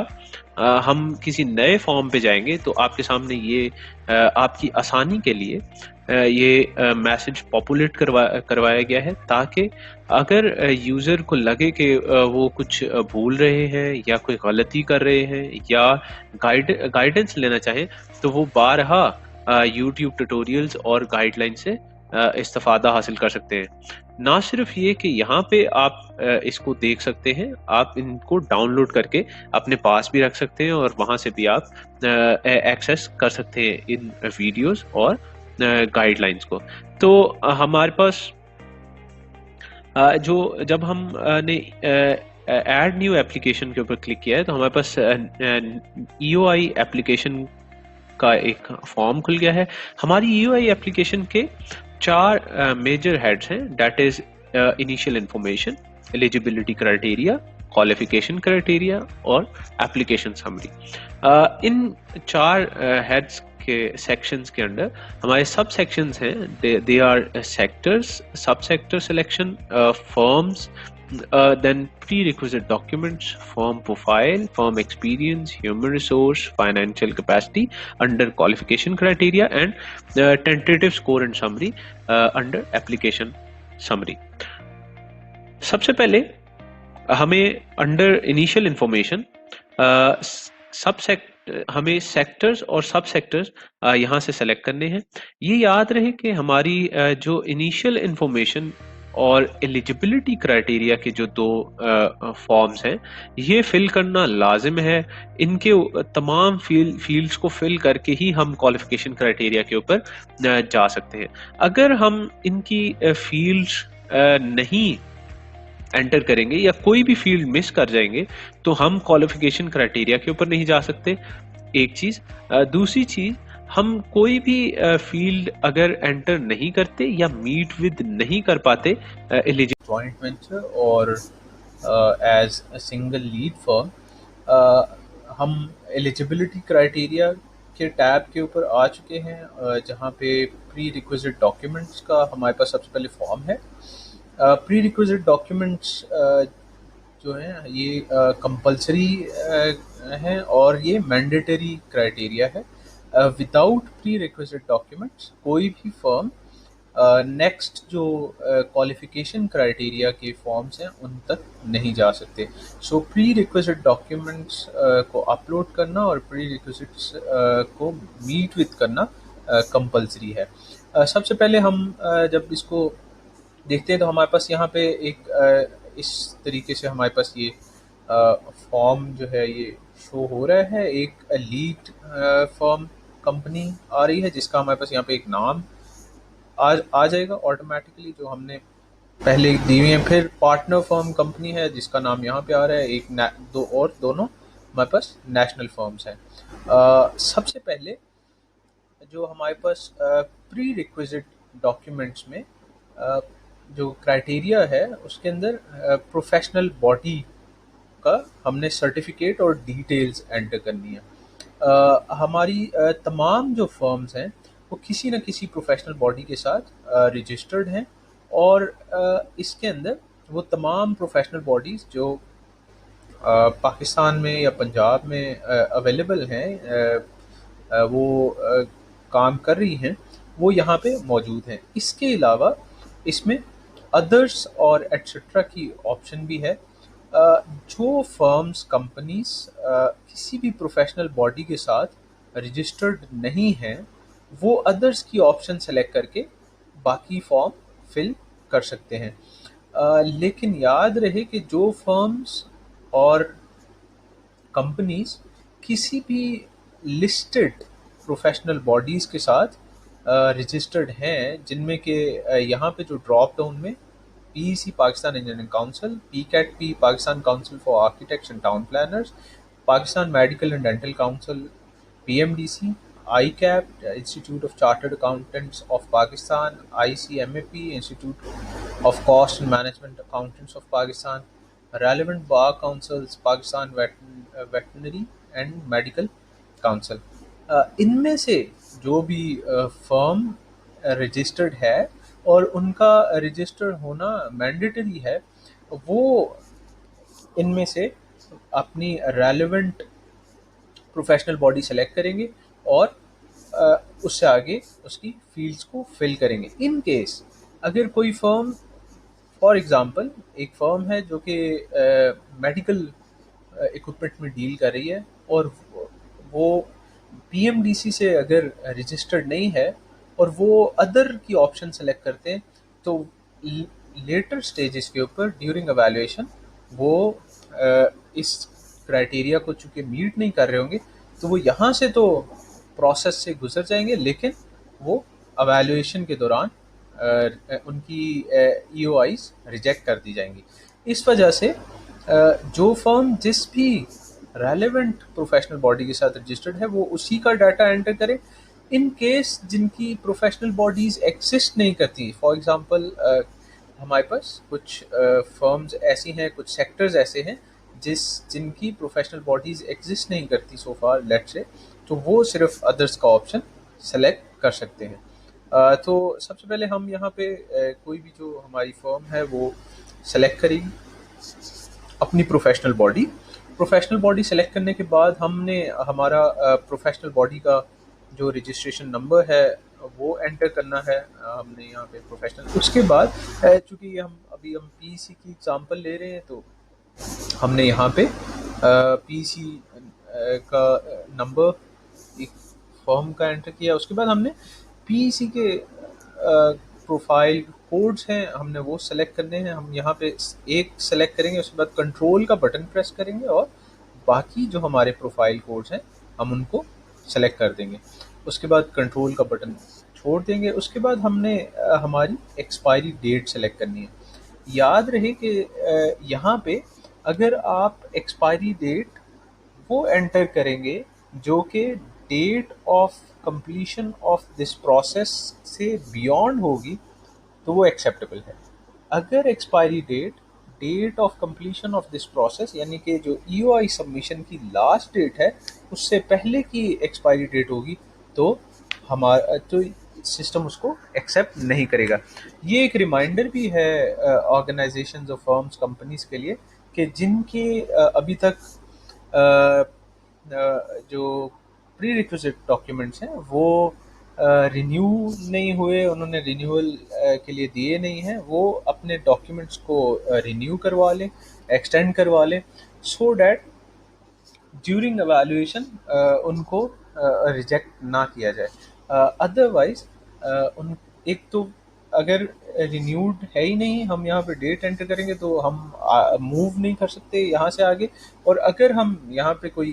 हम किसी नए फॉर्म पे जाएंगे तो आपके सामने ये आपकी आसानी के लिए ये मैसेज पॉपुलेट करवाया गया है, ताकि अगर यूज़र को लगे कि वो कुछ भूल रहे हैं या कोई गलती कर रहे हैं या गाइडेंस लेना चाहें, तो वो बारहा यूट्यूब ट्यूटोरियल्स और गाइडलाइन से इस्तेफादा हासिल कर सकते हैं। ना सिर्फ ये कि यहाँ पे आप इसको देख सकते हैं, आप इनको डाउनलोड करके अपने पास भी रख सकते हैं और वहाँ से भी आप एक्सेस कर सकते हैं इन वीडियोस और गाइडलाइंस को। तो हमारे पास जो जब हम ने ऐड न्यू एप्लीकेशन के ऊपर क्लिक किया है, तो हमारे पास EOI एप्लीकेशन का एक फॉर्म खुल गया है। हमारी EOI एप्लीकेशन के 4 मेजर हेड्स हैं, that is initial information, eligibility criteria, qualification criteria और एप्लीकेशन समरी। इन 4 हेड्स के सेक्शंस के अंदर हमारे सब सेक्शंस हैं, दे आर सेक्टर्स, सब sector selection, firms, then prerequisite documents, firm profile, firm experience, human resource, financial capacity under qualification criteria, and tentative score and summary under application summary. सबसे पहले हमें अंडर इनिशियल इंफॉर्मेशन हमें sectors और सब sectors यहाँ से select करने हैं। ये याद रहे कि हमारी जो इनिशियल इंफॉर्मेशन और एलिजिबिलिटी क्राइटेरिया के जो 2 फॉर्म्स हैं, ये फिल करना लाजिम है। इनके तमाम फील्ड्स को फिल करके ही हम क्वालिफिकेशन क्राइटेरिया के ऊपर जा सकते हैं। अगर हम इनकी फील्ड्स नहीं एंटर करेंगे या कोई भी फील्ड मिस कर जाएंगे, तो हम क्वालिफिकेशन क्राइटेरिया के ऊपर नहीं जा सकते, एक चीज। दूसरी चीज, हम कोई भी फील्ड अगर एंटर नहीं करते या मीट विद नहीं कर पाते एलिजिबल जॉइंट वेंचर और as a single lead firm, हम एलिजिबिलिटी क्राइटेरिया के टैब के ऊपर आ चुके हैं, जहाँ पे प्री रिक्विजिट डॉक्यूमेंट्स का हमारे पास सबसे पहले फॉर्म है। प्री रिक्विजिट डॉक्यूमेंट्स जो हैं ये कंपलसरी हैं और ये मैंडेटरी क्राइटेरिया है। विदाउट प्री रिक्विजिट डॉक्यूमेंट्स कोई भी फर्म नेक्स्ट जो क्वालिफिकेशन क्राइटेरिया के फॉर्म्स हैं उन तक नहीं जा सकते। सो प्री रिक्विजिट डॉक्यूमेंट्स को अपलोड करना और प्री रिक्विजिट्स को मीट विद करना कंपलसरी है। सबसे पहले हम जब इसको देखते हैं तो हमारे पास यहाँ पे एक इस तरीके से हमारे पास ये फॉर्म जो है ये शो हो रहा है। एक लीड फर्म कंपनी आ रही है जिसका हमारे पास यहाँ पे एक नाम आ जाएगा ऑटोमेटिकली, जो हमने पहले दी हुई है। फिर पार्टनर फर्म कंपनी है जिसका नाम यहाँ पे आ रहा है। एक दोनों हमारे पास नेशनल फर्म्स हैं। सबसे पहले जो हमारे पास प्री रिक्विजिट डॉक्यूमेंट्स में जो क्राइटेरिया है उसके अंदर प्रोफेशनल बॉडी का हमने सर्टिफिकेट और डिटेल्स एंटर करनी है। हमारी तमाम जो फर्म्स हैं वो किसी न किसी प्रोफेशनल बॉडी के साथ रजिस्टर्ड हैं और इसके अंदर वो तमाम प्रोफेशनल बॉडीज़ जो पाकिस्तान में या पंजाब में अवेलेबल हैं वो काम कर रही हैं, वो यहाँ पे मौजूद हैं। इसके अलावा इसमें अदर्स और एट्सेट्रा की ऑप्शन भी है। जो फर्म्स कंपनीज किसी भी प्रोफेशनल बॉडी के साथ रजिस्टर्ड नहीं हैं वो अदर्स की ऑप्शन सेलेक्ट करके बाकी फॉर्म फिल कर सकते हैं। लेकिन याद रहे कि जो फर्म्स और कंपनीज किसी भी लिस्टेड प्रोफेशनल बॉडीज़ के साथ रजिस्टर्ड हैं, जिनमें के यहाँ पे जो ड्रॉप डाउन में PEC Pakistan engineering council, PCAT Pakistan council for architects and town planners, Pakistan medical and dental council, PMDC, ICAP institute of chartered accountants of Pakistan, ICMAP institute of cost and management accountants of Pakistan, relevant bar councils Pakistan veterinary and medical council. इनमें से जो भी firm registered है और उनका registered होना mandatory है, वो इनमें से अपनी रेलेवेंट प्रोफेशनल बॉडी सेलेक्ट करेंगे और उससे आगे उसकी फील्ड्स को फिल करेंगे। इन केस अगर कोई फर्म, फॉर एग्जांपल एक फर्म है जो कि मेडिकल इक्विपमेंट में डील कर रही है और वो पीएमडीसी से अगर रजिस्टर्ड नहीं है और वो अदर की ऑप्शन सेलेक्ट करते हैं, तो लेटर स्टेजेस के ऊपर ड्यूरिंग एवेल्युएशन वो इस क्राइटेरिया को चूंकि मीट नहीं कर रहे होंगे, तो वो यहाँ से तो प्रोसेस से गुजर जाएंगे, लेकिन वो एवेल्युएशन के दौरान उनकी ईओआईज रिजेक्ट कर दी जाएंगी। इस वजह से जो फर्म जिस भी रेलेवेंट प्रोफेशनल बॉडी के साथ रजिस्टर्ड है वो उसी का डाटा एंटर करे। इन केस जिनकी प्रोफेशनल बॉडीज एग्जिस्ट नहीं करती, फॉर एग्जांपल हमारे पास कुछ फर्म्स ऐसी हैं, कुछ सेक्टर्स ऐसे हैं जिनकी प्रोफेशनल बॉडीज एग्जिस्ट नहीं करती सो फार, लेट्स से, तो वो सिर्फ अदर्स का ऑप्शन सेलेक्ट कर सकते हैं। तो सबसे पहले हम यहाँ पे कोई भी जो हमारी फर्म है वो सेलेक्ट करेगी अपनी प्रोफेशनल बॉडी सेलेक्ट करने के बाद हमने हमारा प्रोफेशनल बॉडी का जो रजिस्ट्रेशन नंबर है वो एंटर करना है। हमने यहाँ पे प्रोफेशनल, उसके बाद चूँकि हम पीसी की एग्जांपल ले रहे हैं, तो हमने यहाँ पे पीसी का नंबर एक फर्म का एंटर किया। उसके बाद हमने पीसी के प्रोफाइल कोड्स हैं, हमने वो सेलेक्ट करने हैं। हम यहाँ पे एक सेलेक्ट करेंगे, उसके बाद कंट्रोल का बटन प्रेस करेंगे और बाकी जो हमारे प्रोफाइल कोड्स हैं हम उनको सेलेक्ट कर देंगे। उसके बाद कंट्रोल का बटन छोड़ देंगे। उसके बाद हमने हमारी एक्सपायरी डेट सेलेक्ट करनी है। याद रहे कि यहाँ पे अगर आप एक्सपायरी डेट वो एंटर करेंगे जो कि date of completion of this process से बियॉन्ड होगी, तो वो एक्सेप्टेबल है। अगर expiry date of completion of this process यानी कि जो ईओआई सबमिशन की लास्ट डेट है उससे पहले की एक्सपायरी डेट होगी, तो हमारा तो सिस्टम उसको एक्सेप्ट नहीं करेगा। ये एक रिमाइंडर भी है ऑर्गेनाइजेशंस और फर्म्स, कंपनीज के लिए कि जिनके अभी तक जो प्री रिक्विजिट डॉक्यूमेंट्स हैं वो रिन्यू नहीं हुए, उन्होंने रिन्यूअल के लिए दिए नहीं हैं, वो अपने डॉक्यूमेंट्स को रिन्यू करवा लें, एक्सटेंड करवा लें, सो डैट ड्यूरिंग एवेल्युएशन उनको रिजेक्ट ना किया जाए। अदरवाइज उन एक तो अगर रिन्यूड है ही नहीं, हम यहाँ पे डेट एंटर करेंगे तो हम मूव नहीं कर सकते यहाँ से आगे, और अगर हम यहाँ पे कोई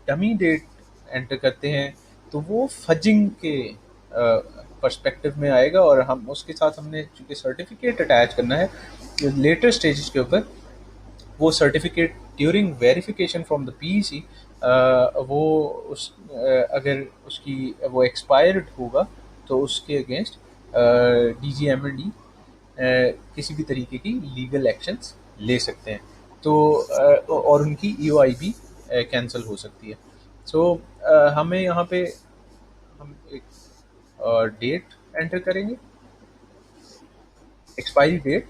डमी डेट एंटर करते हैं तो वो फजिंग के पर्सपेक्टिव में आएगा, और हम उसके साथ हमने चूँकि सर्टिफिकेट अटैच करना है लेटर स्टेजेस के ऊपर, वो certificate during verification from the PEC वो अगर उसकी वो एक्सपायर्ड होगा तो उसके अगेंस्ट डीजीएमएनडी किसी भी तरीके की लीगल एक्शंस ले सकते हैं, तो और उनकी ईओआई भी कैंसिल हो सकती है। सो हमें यहाँ पे हम एक डेट एंटर करेंगे, एक्सपायरी डेट।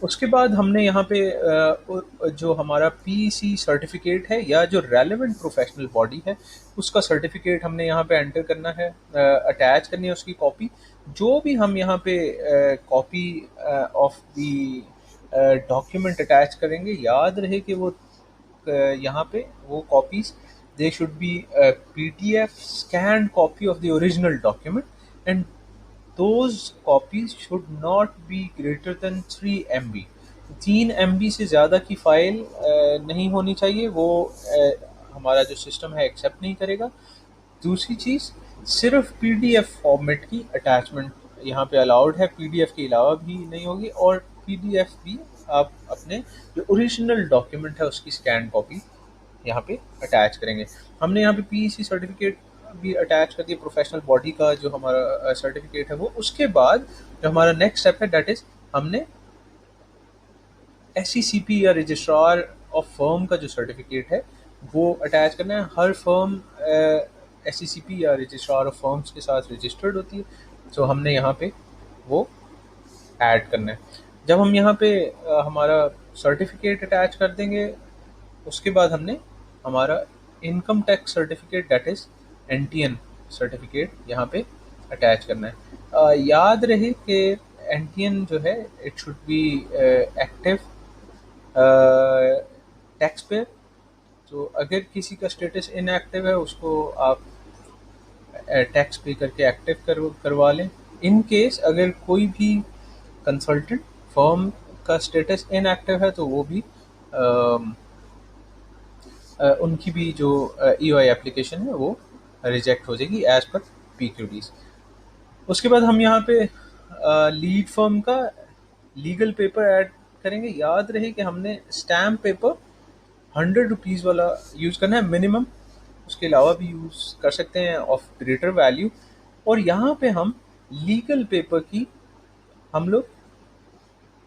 उसके बाद हमने यहाँ पे जो हमारा पीसी सर्टिफिकेट है या जो रेलेवेंट प्रोफेशनल बॉडी है उसका सर्टिफिकेट हमने यहाँ पे एंटर करना है, अटैच करनी है उसकी कॉपी। जो भी हम यहाँ पे copy of the document attach करेंगे, याद रहे कि वो यहाँ पे वो copies they should be PDF scanned copy of the original document, and those copies should not be greater than 3 MB। 3 MB से ज़्यादा की फाइल नहीं होनी चाहिए, वो हमारा जो सिस्टम है एक्सेप्ट नहीं करेगा। दूसरी चीज़, सिर्फ PDF फॉर्मेट की अटैचमेंट यहाँ पे अलाउड है, PDF के अलावा भी नहीं होगी, और PDF भी आप अपने जो ओरिजिनल डॉक्यूमेंट है उसकी स्कैन कॉपी यहाँ पे अटैच करेंगे। हमने यहाँ पे पीईसी सर्टिफिकेट भी अटैच कर दिया, प्रोफेशनल बॉडी का जो हमारा सर्टिफिकेट है वो। उसके बाद जो हमारा नेक्स्ट स्टेप है दैट इज हमने SECP या रजिस्ट्रार ऑफ फर्म का जो सर्टिफिकेट है वो अटैच करना है। हर फर्म SECP या रजिस्ट्रार ऑफ फर्म्स के साथ रजिस्टर्ड होती है, तो हमने यहाँ पे वो ऐड करना है। जब हम यहाँ पे हमारा सर्टिफिकेट अटैच कर देंगे, उसके बाद हमने हमारा income tax certificate that is NTN certificate यहाँ पे अटैच करना है। याद रहे कि एनटीएन जो है it should be active tax payer. तो अगर किसी का स्टेटस इनएक्टिव है उसको आप टैक्स पे करके एक्टिव करवा लें। इन केस अगर कोई भी कंसल्टेंट फर्म का स्टेटस इनएक्टिव है तो वो भी उनकी भी जो ईओआई एप्लीकेशन है वो रिजेक्ट हो जाएगी एज पर पीक्यूडीज। उसके बाद हम यहाँ पे लीड फर्म का लीगल पेपर ऐड करेंगे। याद रहे कि हमने स्टैम्प पेपर 100 रुपीज़ वाला यूज़ करना है मिनिमम, उसके अलावा भी यूज़ कर सकते हैं ऑफ ग्रेटर वैल्यू। और यहाँ पे हम लीगल पेपर की हम लोग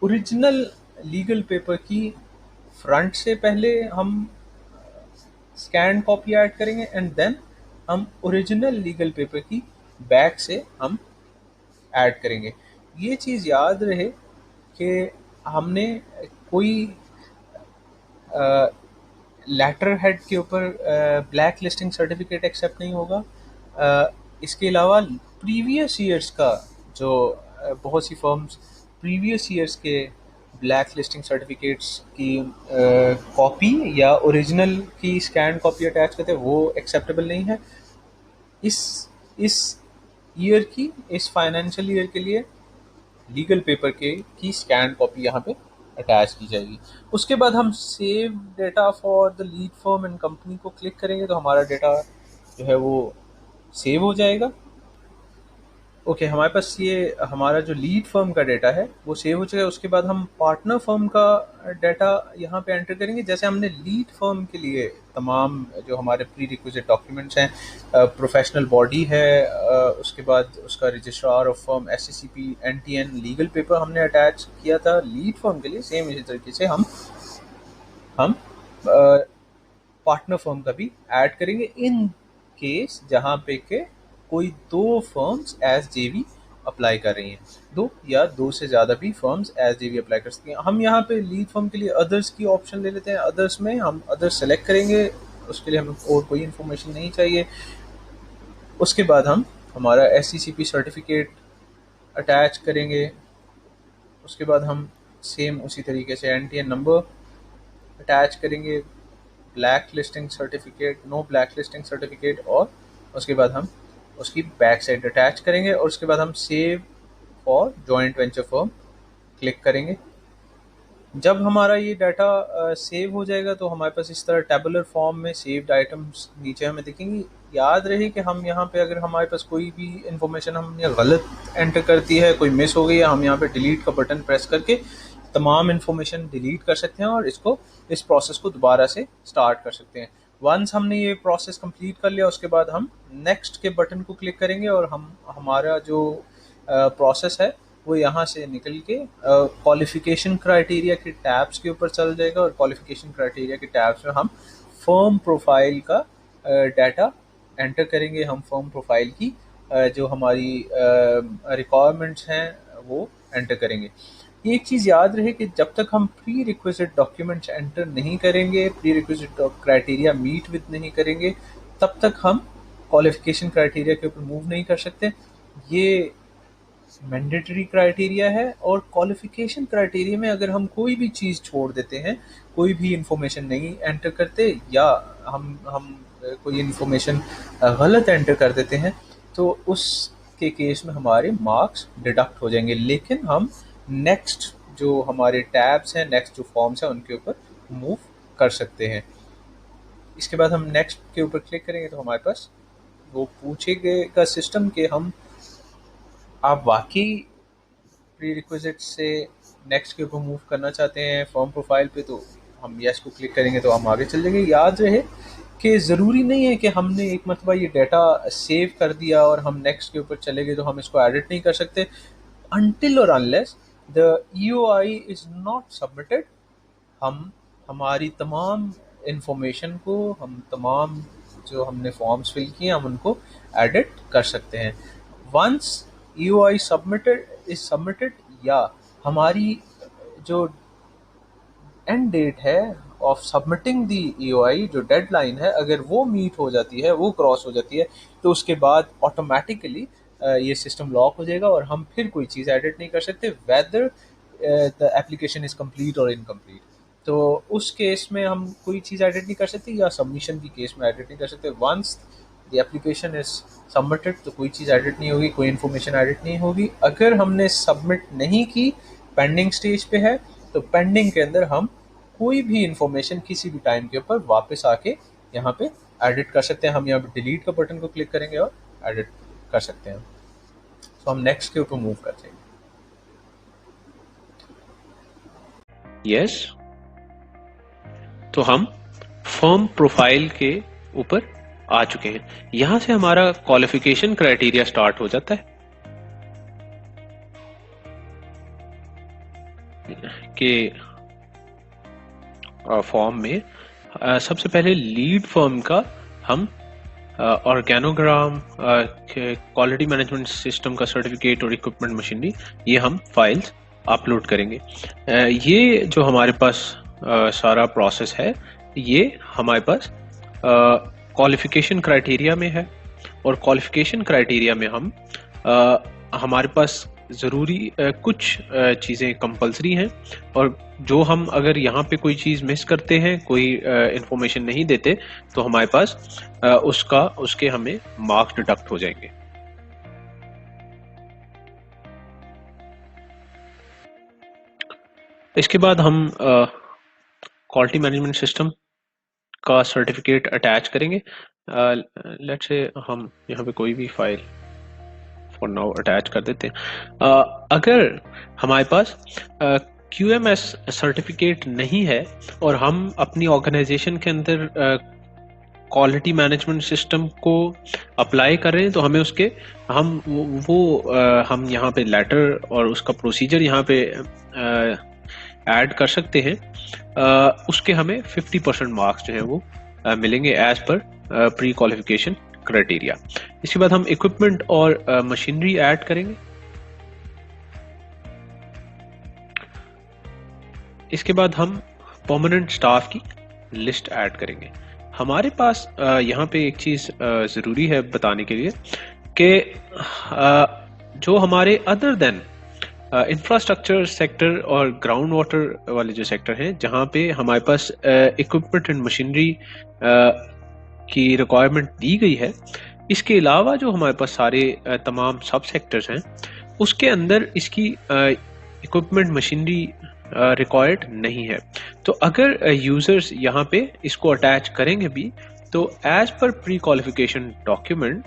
ओरिजिनल लीगल पेपर की फ्रंट से पहले हम स्कैन कॉपी ऐड करेंगे एंड देन हम ओरिजिनल लीगल पेपर की बैक से हम ऐड करेंगे। ये चीज़ याद रहे कि हमने कोई लेटर हेड के ऊपर ब्लैक लिस्टिंग सर्टिफिकेट एक्सेप्ट नहीं होगा। इसके अलावा प्रीवियस ईयर्स का जो बहुत सी फर्म्स प्रीवियस ईयर्स के ब्लैक लिस्टिंग सर्टिफिकेट्स की कॉपी या ओरिजिनल की स्कैन कॉपी अटैच करते हैं वो एक्सेप्टेबल नहीं है। इस ईयर की इस फाइनेंशियल ईयर के लिए लीगल पेपर की स्कैन कॉपी यहाँ पे अटैच की जाएगी। उसके बाद हम save data for the lead firm and company को क्लिक करेंगे तो हमारा डेटा जो है वो सेव हो जाएगा। ओके, हमारे पास ये हमारा जो लीड फर्म का डेटा है वो सेव हो चुका है। उसके बाद हम पार्टनर फर्म का डेटा यहाँ पे एंटर करेंगे। जैसे हमने लीड फर्म के लिए तमाम जो हमारे प्री रिक्विजिट डॉक्यूमेंट्स हैं, प्रोफेशनल बॉडी है, उसके बाद उसका registrar of firm, SCCP, NTN, legal paper हमने अटैच किया था लीड फर्म के लिए। सेम इसी तरीके से हम पार्टनर फर्म का भी ऐड करेंगे इन केस जहाँ पे के कोई दो फर्म्स एज जेवी अप्लाई कर रही हैं, दो या दो से ज़्यादा भी फर्म्स एज जेवी अप्लाई कर सकती हैं। हम यहाँ पे लीड फर्म के लिए अदर्स की ऑप्शन ले लेते हैं। अदर्स में हम अदर्स सेलेक्ट करेंगे, उसके लिए हमें और कोई इन्फॉर्मेशन नहीं चाहिए। उसके बाद हम हमारा एससीसीपी सर्टिफिकेट अटैच करेंगे। उसके बाद हम सेम उसी तरीके से एनटीएन नंबर अटैच करेंगे, black listing certificate, no black listing certificate, और उसके बाद हम उसकी बैक साइड अटैच करेंगे। और उसके बाद हम save for joint venture firm click करेंगे। जब हमारा ये डाटा सेव हो जाएगा तो हमारे पास इस तरह टेबुलर फॉर्म में सेव्ड आइटम्स नीचे हमें दिखेंगी। याद रहे कि हम यहाँ पे अगर हमारे पास कोई भी इंफॉर्मेशन हमने गलत एंटर कर दी है, कोई मिस हो गई है, हम यहाँ पे डिलीट का बटन प्रेस करके तमाम इंफॉर्मेशन डिलीट कर सकते हैं और इस प्रोसेस को दोबारा से स्टार्ट कर सकते हैं। वंस हमने ये प्रोसेस कंप्लीट कर लिया उसके बाद हम नेक्स्ट के बटन को क्लिक करेंगे और हमारा जो प्रोसेस है वो यहाँ से निकल के क्वालिफिकेशन क्राइटेरिया के टैब्स के ऊपर चल जाएगा। और क्वालिफिकेशन क्राइटेरिया के टैब्स में हम फर्म प्रोफाइल का डाटा एंटर करेंगे। हम फर्म प्रोफाइल की जो हमारी रिक्वायरमेंट्स हैं वो एंटर करेंगे। एक चीज़ याद रहे कि जब तक हम प्री रिक्विजिट डॉक्यूमेंट्स एंटर नहीं करेंगे, pre requisite criteria meet with नहीं करेंगे, तब तक हम क्वालिफिकेशन क्राइटेरिया के ऊपर मूव नहीं कर सकते। ये मैंडेटरी क्राइटेरिया है। और क्वालिफिकेशन क्राइटेरिया में अगर हम कोई भी चीज़ छोड़ देते हैं, कोई भी इंफॉर्मेशन नहीं एंटर करते या हम कोई इंफॉर्मेशन गलत एंटर कर देते हैं तो उसके केस में हमारे मार्क्स डिडक्ट हो जाएंगे। लेकिन हम नेक्स्ट जो हमारे टैब्स हैं, नेक्स्ट जो फॉर्म्स हैं उनके ऊपर मूव कर सकते हैं। इसके बाद हम नेक्स्ट के ऊपर क्लिक करेंगे तो हमारे पास वो पूछेगा सिस्टम के आप वाकई प्री रिक्विजिट से नेक्स्ट के ऊपर मूव करना चाहते हैं फॉर्म प्रोफाइल पे, तो हम यस को क्लिक करेंगे तो हम आगे चल जाएंगे। याद रहे कि ज़रूरी नहीं है कि हमने एक मरतबा ये डाटा सेव कर दिया और हम नेक्स्ट के ऊपर चले गए तो हम इसको एडिट नहीं कर सकते अनटिल और unless the EOI is not submitted. हम हमारी तमाम इंफॉर्मेशन को, हम तमाम जो हमने फॉर्म्स फिल किए हम उनको एडिट कर सकते हैं। वंस EOI सबमिटेड या हमारी जो एंड डेट है ऑफ सबमिटिंग दी EOI, जो डेडलाइन है, अगर वो मीट हो जाती है, वो क्रॉस हो जाती है, तो उसके बाद ऑटोमेटिकली ये सिस्टम लॉक हो जाएगा और हम फिर कोई चीज़ एडिट नहीं कर सकते, whether the application is complete और इनकम्प्लीट। तो उस केस में हम कोई चीज़ एडिट नहीं कर सकते, या सबमिशन की केस में एडिट नहीं कर सकते। Once the application is submitted तो कोई चीज़ एडिट नहीं होगी, कोई इन्फॉर्मेशन एडिट नहीं होगी। अगर हमने सबमिट नहीं की, पेंडिंग स्टेज पे है, तो पेंडिंग के अंदर हम कोई भी इंफॉर्मेशन किसी भी टाइम के ऊपर वापस आके यहाँ पे एडिट कर सकते हैं। हम यहाँ पे डिलीट का बटन को क्लिक करेंगे और एडिट कर सकते हैं। तो हम नेक्स्ट के ऊपर मूव करते हैं। यस, तो हम फर्म प्रोफाइल के ऊपर आ चुके हैं। यहां से हमारा क्वालिफिकेशन क्राइटेरिया स्टार्ट हो जाता है कि फॉर्म में सबसे पहले लीड फर्म का हम ऑर्गेनोग्राम, क्वालिटी मैनेजमेंट सिस्टम का सर्टिफिकेट और इक्विपमेंट मशीनरी, ये हम फाइल्स अपलोड करेंगे। ये जो हमारे पास सारा प्रोसेस है, ये हमारे पास क्वालिफिकेशन क्राइटेरिया में है। और क्वालिफिकेशन क्राइटेरिया में हम हमारे पास ज़रूरी कुछ चीज़ें कंपलसरी हैं, और जो हम अगर यहाँ पे कोई चीज़ मिस करते हैं, कोई इंफॉर्मेशन नहीं देते, तो हमारे पास उसके हमें मार्क्स डिडक्ट हो जाएंगे। इसके बाद हम क्वालिटी मैनेजमेंट सिस्टम का सर्टिफिकेट अटैच करेंगे। लेट्स से हम यहाँ पे कोई भी फाइल फॉर नाउ अटैच कर देते हैं। अगर हमारे पास QMS सर्टिफिकेट नहीं है और हम अपनी ऑर्गेनाइजेशन के अंदर क्वालिटी मैनेजमेंट सिस्टम को अप्लाई कर रहे हैं, तो हमें उसके हम यहाँ पे लेटर और उसका प्रोसीजर यहाँ पे ऐड कर सकते हैं। उसके हमें 50% मार्क्स जो है वो मिलेंगे as per pre qualification criteria. इसके बाद हम इक्विपमेंट और मशीनरी ऐड करेंगे। इसके बाद हम परमानेंट स्टाफ की लिस्ट ऐड करेंगे। हमारे पास यहाँ पे एक चीज़ ज़रूरी है बताने के लिए कि जो हमारे अदर देन इंफ्रास्ट्रक्चर सेक्टर और ग्राउंड वाटर वाले जो सेक्टर हैं, जहाँ पे हमारे पास इक्विपमेंट एंड मशीनरी की रिक्वायरमेंट दी गई है, इसके अलावा जो हमारे पास सारे तमाम सब सेक्टर्स हैं, उसके अंदर इसकी इक्विपमेंट मशीनरी रिक्वायर्ड नहीं है। तो अगर यूजर्स यहाँ पे इसको अटैच करेंगे भी, तो as per pre qualification document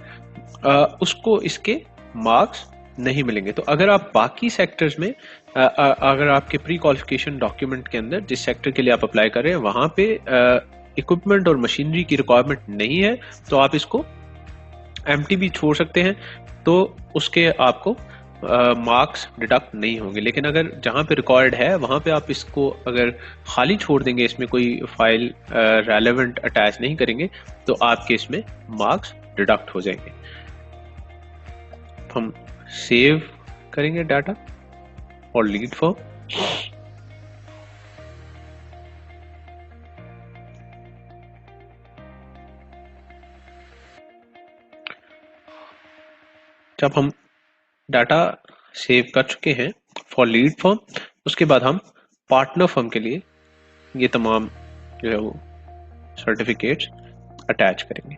उसको इसके मार्क्स नहीं मिलेंगे। तो अगर आप बाकी सेक्टर्स में अगर आपके प्री क्वालिफिकेशन डॉक्यूमेंट के अंदर जिस सेक्टर के लिए आप अप्लाई कर रहे हैं वहां पे इक्विपमेंट और मशीनरी की रिक्वायरमेंट नहीं है, तो आप इसको एम्प्टी भी छोड़ सकते हैं, तो उसके आपको मार्क्स डिडक्ट नहीं होंगे। लेकिन अगर जहाँ पे रिक्वायर्ड है वहाँ पे आप इसको अगर खाली छोड़ देंगे, इसमें कोई फाइल रेलेवेंट अटैच नहीं करेंगे, तो आपके इसमें मार्क्स डिडक्ट हो जाएंगे। हम सेव करेंगे डाटा और लीड फॉर्म। जब हम डाटा सेव कर चुके हैं फॉर लीड फर्म, उसके बाद हम पार्टनर फर्म के लिए ये तमाम जो है वो सर्टिफिकेट्स अटैच करेंगे।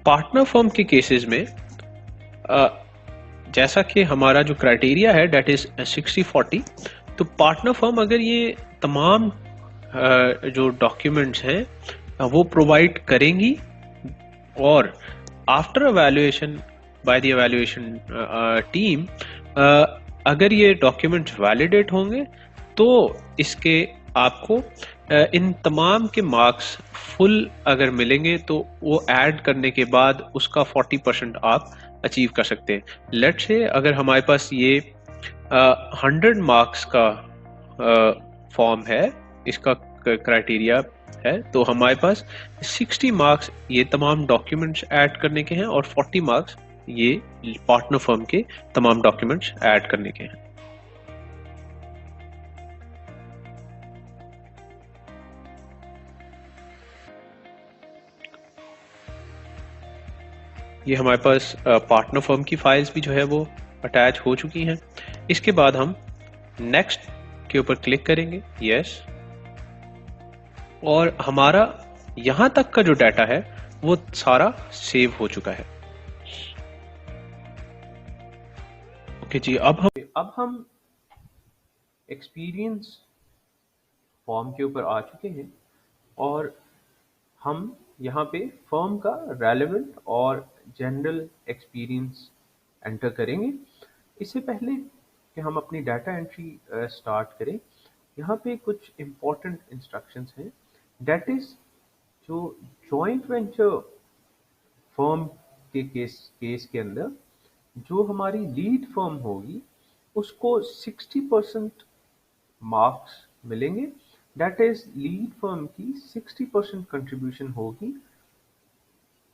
पार्टनर फर्म के केसेस में जैसा कि हमारा जो क्राइटेरिया है डेट इज 60-40, तो पार्टनर फर्म अगर ये तमाम जो डॉक्यूमेंट्स हैं वो प्रोवाइड करेंगी, और after evaluation by the evaluation team अगर ये डॉक्यूमेंट्स वैलिडेट होंगे, तो इसके आपको इन तमाम के मार्क्स फुल अगर मिलेंगे, तो वो ऐड करने के बाद उसका 40% आप अचीव कर सकते हैं। लेट्स से अगर हमारे पास ये 100 मार्क्स का फॉर्म है, इसका क्राइटेरिया है। तो हमारे पास 60 मार्क्स ये तमाम डॉक्यूमेंट्स ऐड करने के हैं और 40 मार्क्स ये पार्टनर फर्म के तमाम डॉक्यूमेंट्स ऐड करने के हैं। ये हमारे पास पार्टनर फर्म की फाइल्स भी जो है वो अटैच हो चुकी हैं। इसके बाद हम नेक्स्ट के ऊपर क्लिक करेंगे, यस, और हमारा यहां तक का जो डाटा है वो सारा सेव हो चुका है। ओके जी, अब हम एक्सपीरियंस फॉर्म के ऊपर आ चुके हैं और हम यहाँ पे फर्म का रेलेवेंट और जनरल एक्सपीरियंस एंटर करेंगे। इससे पहले कि हम अपनी डाटा एंट्री स्टार्ट करें, यहाँ पे कुछ इम्पोर्टेंट इंस्ट्रक्शंस हैं। डेट इज़ जो जॉइंट वेंचर फर्म के केस के अंदर जो हमारी लीड फर्म होगी उसको 60% मार्क्स मिलेंगे। डेट इज लीड फर्म की 60% कंट्रीब्यूशन होगी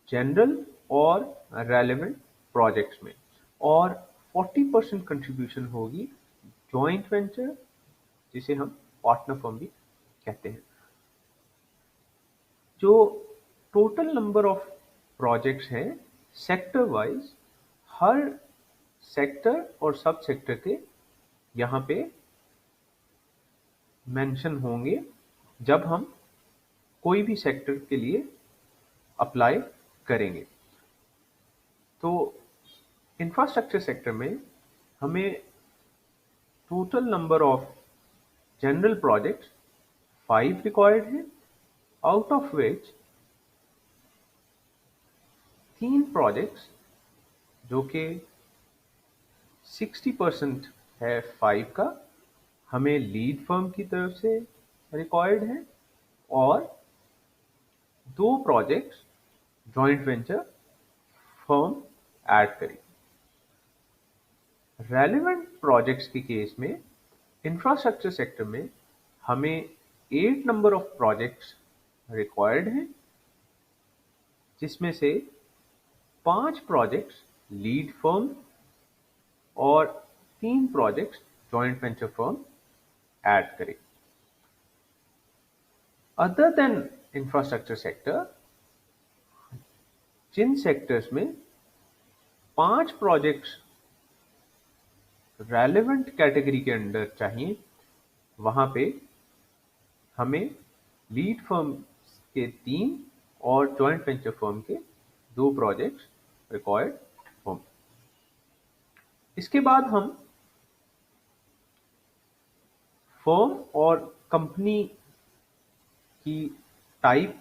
जनरल और रेलेवेंट प्रोजेक्ट्स में, और 40% कंट्रीब्यूशन होगी जॉइंट वेंचर, जिसे हम पार्टनर फर्म भी कहते हैं। जो टोटल नंबर ऑफ प्रोजेक्ट्स हैं सेक्टर वाइज, हर सेक्टर और सब सेक्टर के यहाँ पे मेंशन होंगे जब हम कोई भी सेक्टर के लिए अप्लाई करेंगे। तो इंफ्रास्ट्रक्चर सेक्टर में हमें total number of general projects 5 required है, आउट ऑफ विच 3 प्रोजेक्ट्स जो कि 60% है 5 का, हमें लीड फर्म की तरफ से रिक्वायर्ड है, और 2 projects joint venture firm add करें। रेलेवेंट प्रोजेक्ट्स के केस में इंफ्रास्ट्रक्चर सेक्टर में हमें 8 नंबर ऑफ प्रोजेक्ट्स रिक्वायर्ड हैं, जिसमें से 5 प्रोजेक्ट्स लीड फर्म और 3 projects joint venture firm add करें। अदर देन इंफ्रास्ट्रक्चर सेक्टर, जिन सेक्टर्स में 5 प्रोजेक्ट्स रेलेवेंट कैटेगरी के अंडर चाहिए, वहां पे हमें लीड फर्म के 3 और जॉइंट वेंचर फर्म के 2 प्रोजेक्ट्स रिक्वायर्ड होंगे। इसके बाद हम फर्म और कंपनी की टाइप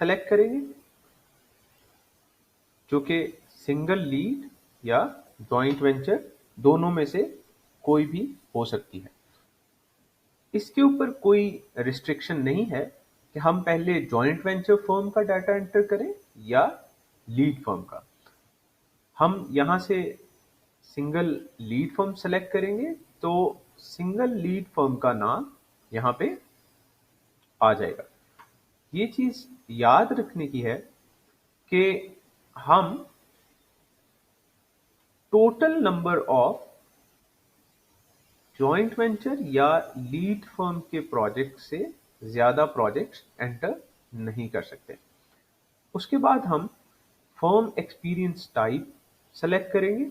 सेलेक्ट करेंगे, जो कि सिंगल लीड या जॉइंट वेंचर दोनों में से कोई भी हो सकती है। इसके ऊपर कोई रिस्ट्रिक्शन नहीं है कि हम पहले जॉइंट वेंचर फर्म का डाटा एंटर करें या लीड फर्म का। हम यहाँ से सिंगल लीड फर्म सेलेक्ट करेंगे तो सिंगल लीड फर्म का नाम यहाँ पे आ जाएगा। ये चीज याद रखने की है कि हम total number of joint venture या लीड फर्म के प्रोजेक्ट से ज्यादा प्रोजेक्ट्स एंटर नहीं कर सकते। उसके बाद हम फर्म एक्सपीरियंस टाइप सेलेक्ट करेंगे।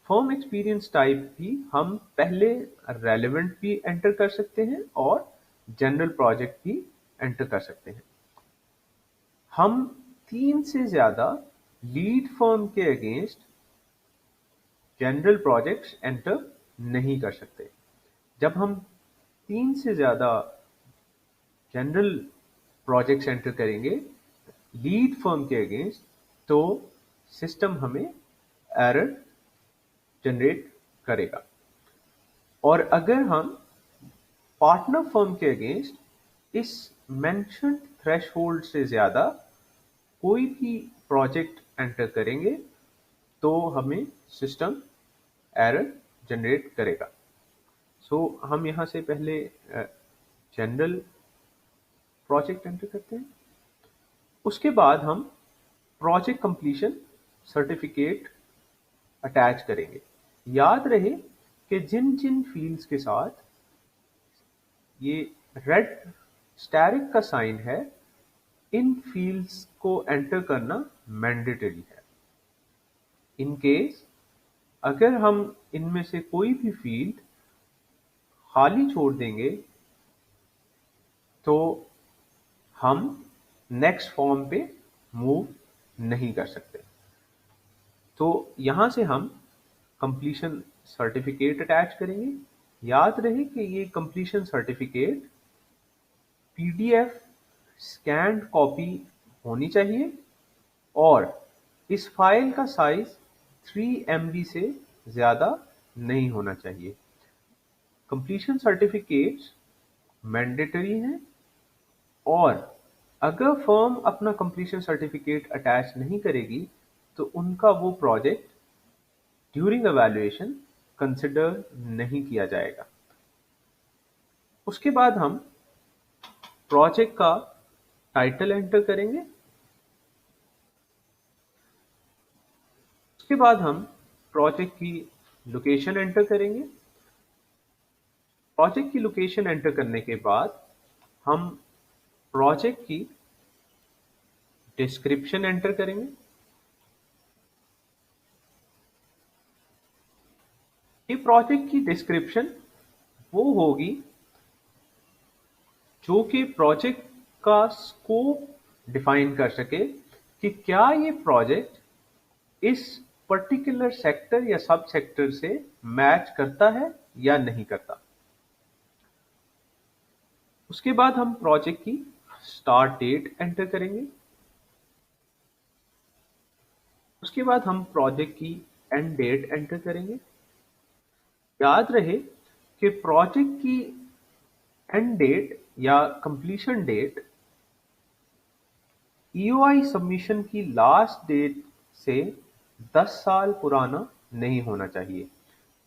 फर्म एक्सपीरियंस टाइप भी हम पहले रेलेवेंट भी एंटर कर सकते हैं और जनरल प्रोजेक्ट भी एंटर कर सकते हैं। हम 3 से ज्यादा लीड फर्म के अगेंस्ट जनरल प्रोजेक्ट्स एंटर नहीं कर सकते। जब हम 3 से ज्यादा जनरल प्रोजेक्ट्स एंटर करेंगे लीड फर्म के अगेंस्ट, तो सिस्टम हमें एरर जनरेट करेगा। और अगर हम पार्टनर फर्म के अगेंस्ट इस मेंशन्ड थ्रेशहोल्ड से ज्यादा कोई भी प्रोजेक्ट एंटर करेंगे तो हमें सिस्टम एरर जनरेट करेगा। सो हम यहाँ से पहले जनरल प्रोजेक्ट एंटर करते हैं। उसके बाद हम प्रोजेक्ट कंप्लीशन सर्टिफिकेट अटैच करेंगे। याद रहे कि जिन जिन फील्ड्स के साथ ये रेड स्टैरिक का साइन है, इन फील्ड्स को एंटर करना मैंडेटरी है। इन केस अगर हम इनमें से कोई भी फील्ड खाली छोड़ देंगे तो हम नेक्स्ट फॉर्म पे मूव नहीं कर सकते। तो यहां से हम कंप्लीशन सर्टिफिकेट अटैच करेंगे। याद रहे कि ये completion certificate PDF scanned copy होनी चाहिए और इस फाइल का साइज 3 MB से ज़्यादा नहीं होना चाहिए। कंप्लीशन सर्टिफिकेट्स मैंडेटरी हैं और अगर फर्म अपना कंप्लीशन सर्टिफिकेट अटैच नहीं करेगी तो उनका वो प्रोजेक्ट ड्यूरिंग एवैल्यूएशन कंसिडर नहीं किया जाएगा। उसके बाद हम प्रोजेक्ट का टाइटल एंटर करेंगे। उसके बाद हम प्रोजेक्ट की लोकेशन एंटर करेंगे। प्रोजेक्ट की लोकेशन एंटर करने के बाद हम प्रोजेक्ट की डिस्क्रिप्शन एंटर करेंगे। ये प्रोजेक्ट की डिस्क्रिप्शन वो होगी जो कि प्रोजेक्ट का स्कोप डिफाइन कर सके कि क्या ये प्रोजेक्ट इस पर्टिकुलर सेक्टर या सब सेक्टर से मैच करता है या नहीं करता। उसके बाद हम प्रोजेक्ट की स्टार्ट डेट एंटर करेंगे। उसके बाद हम प्रोजेक्ट की एंड डेट एंटर करेंगे। याद रहे कि प्रोजेक्ट की एंड डेट या कंप्लीशन डेट ईओआई सबमिशन की लास्ट डेट से 10 साल पुराना नहीं होना चाहिए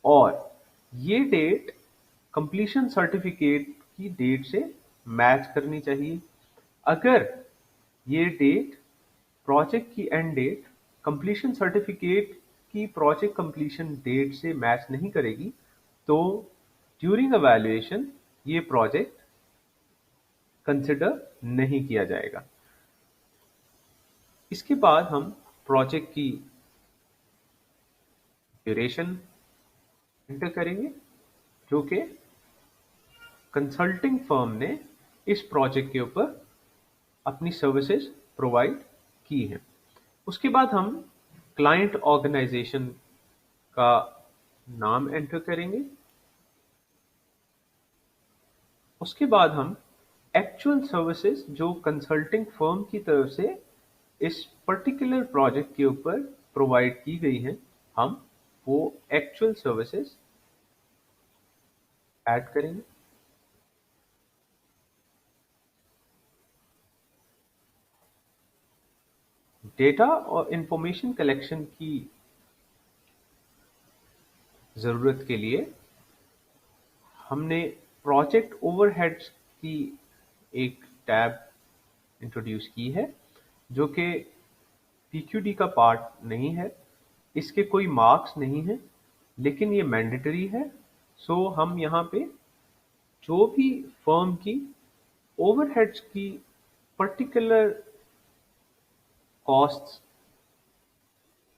और ये डेट कंप्लीशन सर्टिफिकेट की डेट से मैच करनी चाहिए। अगर ये डेट प्रोजेक्ट की एंड डेट कंप्लीशन सर्टिफिकेट की प्रोजेक्ट कंप्लीशन डेट से मैच नहीं करेगी तो ड्यूरिंग एवैल्यूएशन ये प्रोजेक्ट कंसिडर नहीं किया जाएगा। इसके बाद हम प्रोजेक्ट की ड्यूरेशन एंटर करेंगे जो कि कंसल्टिंग फर्म ने इस प्रोजेक्ट के ऊपर अपनी सर्विसेज प्रोवाइड की हैं। उसके बाद हम क्लाइंट ऑर्गेनाइजेशन का नाम एंटर करेंगे। उसके बाद हम एक्चुअल सर्विसेज जो कंसल्टिंग फर्म की तरफ से इस पर्टिकुलर प्रोजेक्ट के ऊपर प्रोवाइड की गई हैं, हम वो एक्चुअल सर्विसेज ऐड करेंगे। डेटा और इंफॉर्मेशन कलेक्शन की ज़रूरत के लिए हमने प्रोजेक्ट ओवरहेड्स की एक टैब इंट्रोड्यूस की है जो कि पीक्यूडी का पार्ट नहीं है। इसके कोई मार्क्स नहीं है लेकिन ये मैंडेटरी है। सो हम यहाँ पे जो भी फर्म की ओवरहेड्स की पर्टिकुलर कॉस्ट्स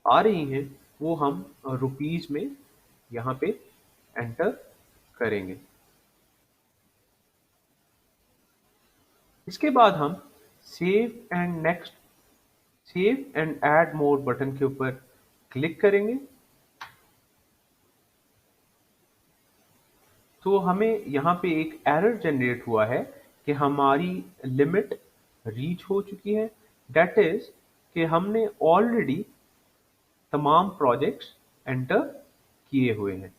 आ रही हैं वो हम रुपीज में यहाँ पे एंटर करेंगे। इसके बाद हम save and add more button के ऊपर क्लिक करेंगे तो हमें यहाँ पे एक एरर जनरेट हुआ है कि हमारी लिमिट रीच हो चुकी है। दैट इज कि हमने ऑलरेडी तमाम प्रोजेक्ट्स एंटर किए हुए हैं।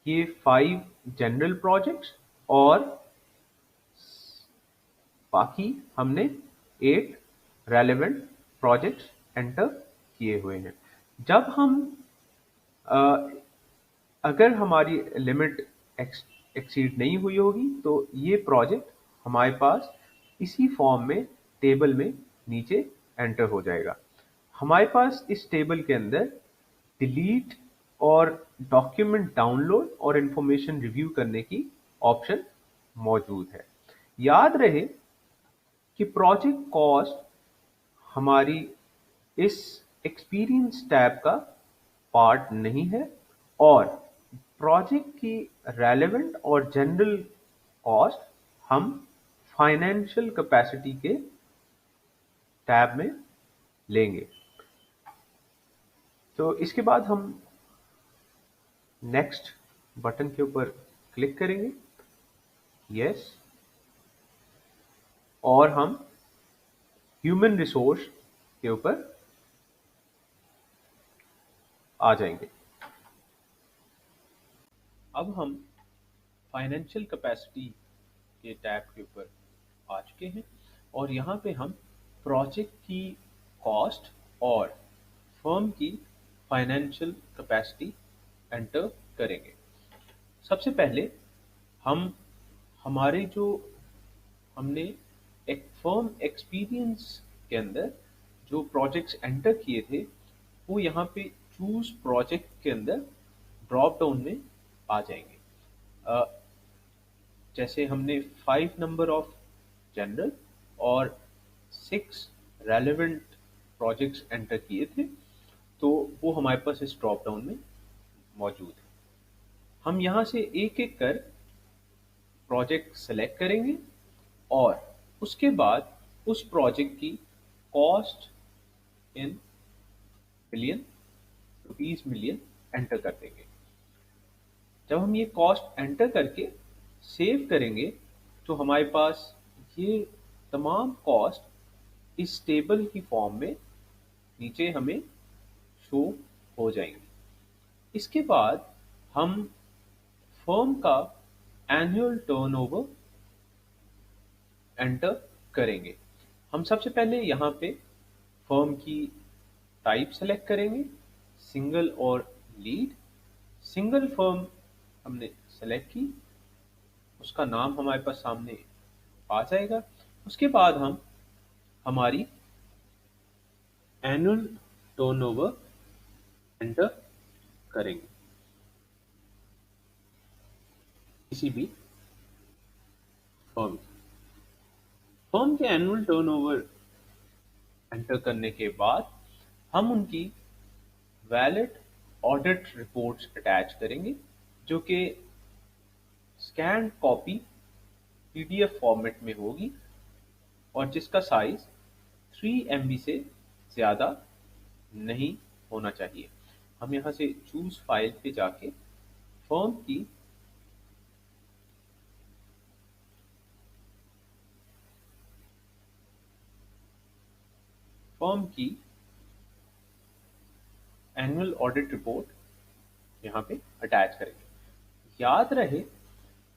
ये 5 जनरल प्रोजेक्ट्स और बाकी हमने 8 रेलेवेंट प्रोजेक्ट्स एंटर किए हुए हैं। जब हम अगर हमारी लिमिट एक्सीड नहीं हुई होगी तो ये प्रोजेक्ट हमारे पास इसी फॉर्म में टेबल में नीचे एंटर हो जाएगा। हमारे पास इस टेबल के अंदर डिलीट और डॉक्यूमेंट डाउनलोड और इंफॉर्मेशन रिव्यू करने की ऑप्शन मौजूद है। याद रहे कि प्रोजेक्ट कॉस्ट हमारी इस एक्सपीरियंस टैब का पार्ट नहीं है और प्रोजेक्ट की रेलेवेंट और जनरल कॉस्ट हम फाइनेंशियल कैपेसिटी के टैब में लेंगे। तो इसके बाद हम नेक्स्ट बटन के ऊपर क्लिक करेंगे, यस, और हम ह्यूमन रिसोर्स के ऊपर आ जाएंगे। अब हम फाइनेंशियल कैपेसिटी के टैब के ऊपर आ चुके हैं और यहाँ पे हम प्रोजेक्ट की कॉस्ट और फर्म की फाइनेंशियल कैपेसिटी एंटर करेंगे। सबसे पहले हम हमारे जो हमने एक फर्म एक्सपीरियंस के अंदर जो प्रोजेक्ट्स एंटर किए थे वो यहाँ पे चूज प्रोजेक्ट के अंदर ड्रॉप डाउन में आ जाएंगे। जैसे हमने 5 नंबर ऑफ जनरल और 6 रेलेवेंट प्रोजेक्ट्स एंटर किए थे तो वो हमारे पास इस ड्रॉप डाउन में मौजूद है। हम यहाँ से एक एक कर प्रोजेक्ट सेलेक्ट करेंगे और उसके बाद उस प्रोजेक्ट की cost in million rupees million enter कर देंगे। जब हम ये कॉस्ट एंटर करके सेव करेंगे तो हमारे पास ये तमाम कॉस्ट इस टेबल की फॉर्म में नीचे हमें शो हो जाएंगे। इसके बाद हम फर्म का एनुअल टर्नओवर एंटर करेंगे। हम सबसे पहले यहाँ पे फर्म की टाइप सेलेक्ट करेंगे, सिंगल और लीड। सिंगल फर्म हमने सेलेक्ट की, उसका नाम हमारे पास सामने आ जाएगा। उसके बाद हम हमारी एनुअल टर्नओवर एंटर करेंगे किसी भी फर्म के एनुअल टर्नओवर एंटर करने के बाद हम उनकी वैलिड ऑडिट रिपोर्ट्स अटैच करेंगे जो कि स्कैन कॉपी पीडीएफ फॉर्मेट में होगी और जिसका साइज 3 MB से ज़्यादा नहीं होना चाहिए। हम यहाँ से चूज फाइल पे जाके फर्म की एनुअल ऑडिट रिपोर्ट यहाँ पे अटैच करेंगे। याद रहे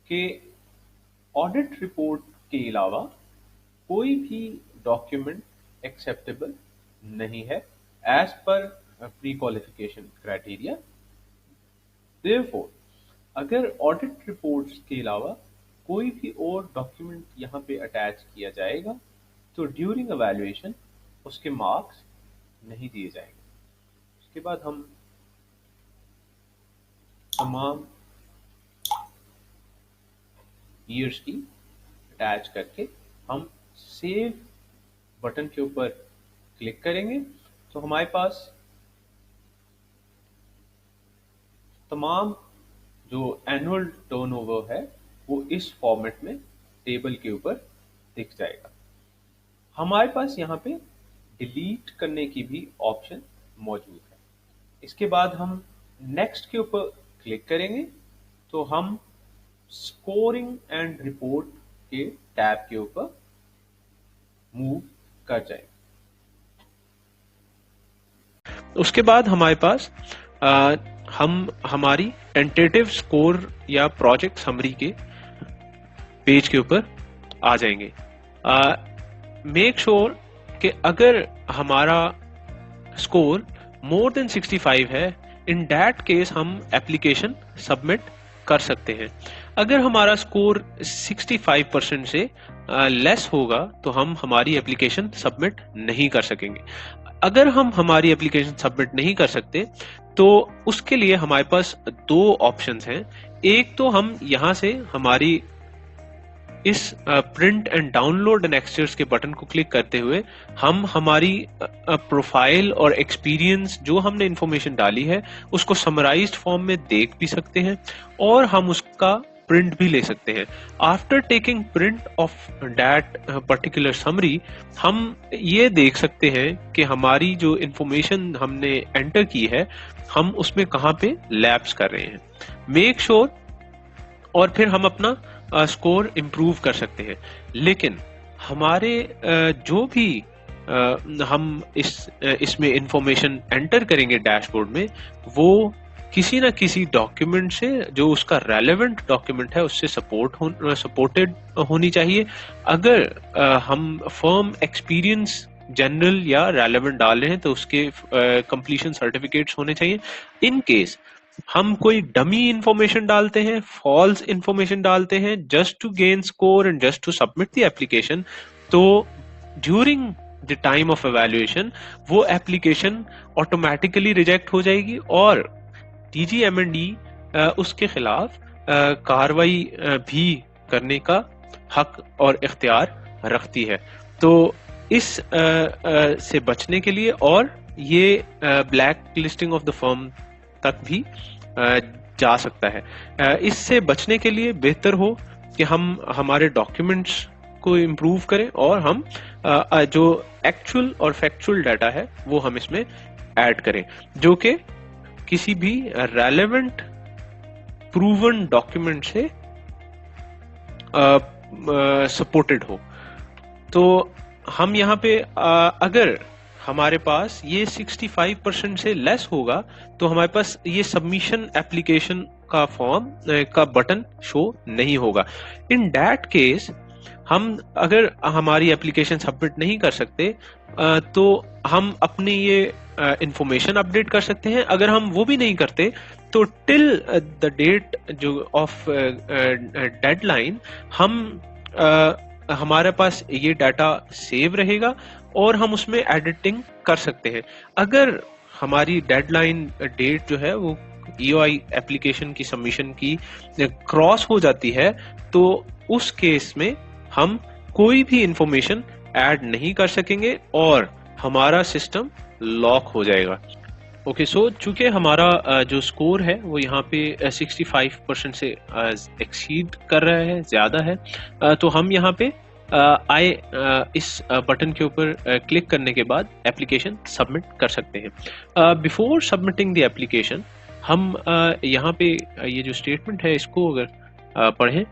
कि ऑडिट रिपोर्ट के अलावा कोई भी डॉक्यूमेंट एक्सेप्टेबल नहीं है as per pre qualification criteria. Therefore अगर ऑडिट रिपोर्ट्स के अलावा कोई भी और डॉक्यूमेंट यहाँ पे अटैच किया जाएगा तो ड्यूरिंग एवैल्यूएशन उसके मार्क्स नहीं दिए जाएंगे। उसके बाद हम तमाम ईयर्स की अटैच करके हम सेव बटन के ऊपर क्लिक करेंगे तो हमारे पास तमाम जो एनुअल टर्नओवर है वो इस फॉर्मेट में टेबल के ऊपर दिख जाएगा। हमारे पास यहाँ पे डिलीट करने की भी ऑप्शन मौजूद है। इसके बाद हम नेक्स्ट के ऊपर क्लिक करेंगे तो हम स्कोरिंग एंड रिपोर्ट के टैब के ऊपर मूव कर जाएंगे। उसके बाद हमारे पास हम हमारी टेंटेटिव स्कोर या प्रोजेक्ट समरी के पेज के ऊपर आ जाएंगे। मेक श्योर कि अगर हमारा स्कोर मोर देन 65 है, इन दैट केस हम एप्लीकेशन सबमिट कर सकते हैं। अगर हमारा स्कोर 65% से लेस होगा तो हम हमारी एप्लीकेशन सबमिट नहीं कर सकेंगे। अगर हम हमारी एप्लीकेशन सबमिट नहीं कर सकते तो उसके लिए हमारे पास दो ऑप्शंस हैं। एक तो हम यहाँ से हमारी इस print and download and exchange के बटन को क्लिक करते हुए हम हमारी प्रोफाइल और एक्सपीरियंस जो हमने इंफॉर्मेशन डाली है उसको समराइज्ड फॉर्म में देख भी सकते हैं और हम उसका प्रिंट भी ले सकते हैं। After taking print of that particular summary हम ये देख सकते हैं कि हमारी जो इंफॉर्मेशन हमने एंटर की है हम उसमें कहाँ पे लैप्स कर रहे हैं, मेक श्योर और फिर हम अपना स्कोर इम्प्रूव कर सकते हैं। लेकिन हमारे जो भी हम इसमें इंफॉर्मेशन एंटर करेंगे डैशबोर्ड में वो किसी ना किसी डॉक्यूमेंट से जो उसका रेलेवेंट डॉक्यूमेंट है उससे सपोर्टेड होनी चाहिए। अगर हम फर्म एक्सपीरियंस जनरल या रेलेवेंट डाल रहे हैं तो उसके कंप्लीशन सर्टिफिकेट्स होने चाहिए। इन केस हम कोई डमी इंफॉर्मेशन डालते हैं, फॉल्स इंफॉर्मेशन डालते हैं just to gain score and just to submit the application, तो during the time of evaluation वो एप्लीकेशन ऑटोमेटिकली रिजेक्ट हो जाएगी और DGMND उसके खिलाफ कार्रवाई भी करने का हक और इख्तियार रखती है। तो इस से बचने के लिए और ये black listing of the firm तक भी जा सकता है। इससे बचने के लिए बेहतर हो कि हम हमारे डॉक्यूमेंट्स को इम्प्रूव करें और हम जो एक्चुअल और फैक्चुअल डाटा है वो हम इसमें ऐड करें जो कि किसी भी रेलेवेंट प्रूवन डॉक्यूमेंट से सपोर्टेड हो। तो हम यहाँ पे अगर हमारे पास ये 65% से लेस होगा तो हमारे पास ये सबमिशन एप्लीकेशन का फॉर्म का बटन शो नहीं होगा। इन दैट केस हम अगर हमारी एप्लीकेशन सबमिट नहीं कर सकते तो हम अपनी ये इंफॉर्मेशन अपडेट कर सकते हैं। अगर हम वो भी नहीं करते तो टिल द डेट जो ऑफ डेडलाइन हम हमारे पास ये डाटा सेव रहेगा और हम उसमें एडिटिंग कर सकते हैं। अगर हमारी डेडलाइन डेट जो है वो EOI एप्लीकेशन की सबमिशन की क्रॉस हो जाती है तो उस केस में हम कोई भी इंफॉर्मेशन ऐड नहीं कर सकेंगे और हमारा सिस्टम लॉक हो जाएगा। ओके, सो चूंकि हमारा जो स्कोर है वो यहाँ पे 65% से एक्सीड कर रहा है, ज्यादा है, तो हम यहाँ पे इस बटन के ऊपर क्लिक करने के बाद एप्लीकेशन सबमिट कर सकते हैं। बिफोर सबमिटिंग द एप्लीकेशन हम यहाँ पे ये जो स्टेटमेंट है इसको अगर पढ़ें,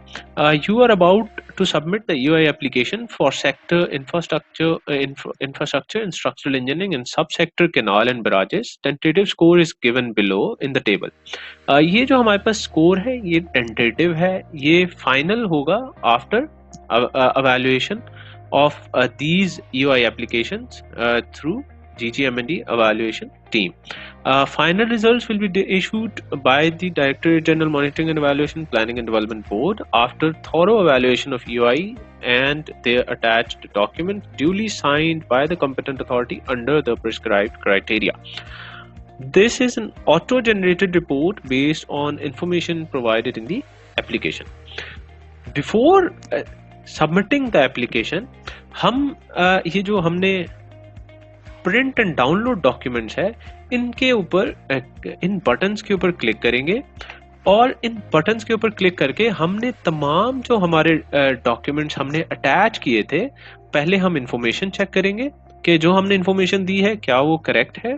you are about to submit the EOI application for sector infrastructure and structural engineering in sub sector canal and barrages, tentative score is given below in the table. ये जो हमारे पास स्कोर है ये टेंटेटिव है, ये फाइनल होगा after evaluation of these EOI applications through GGMND evaluation team. Final results will be issued by the Directorate General Monitoring and Evaluation Planning and Development Board after thorough evaluation of EOI and their attached documents duly signed by the competent authority under the prescribed criteria. This is an auto-generated report based on information provided in the application. Before submitting the application हम ये जो हमने print and download documents है इनके ऊपर इन buttons के ऊपर click करेंगे और इन बटन्स के ऊपर क्लिक करके हमने तमाम जो हमारे डॉक्यूमेंट्स हमने अटैच किए थे पहले हम इंफॉर्मेशन चेक करेंगे कि जो हमने इंफॉर्मेशन दी है क्या वो करेक्ट है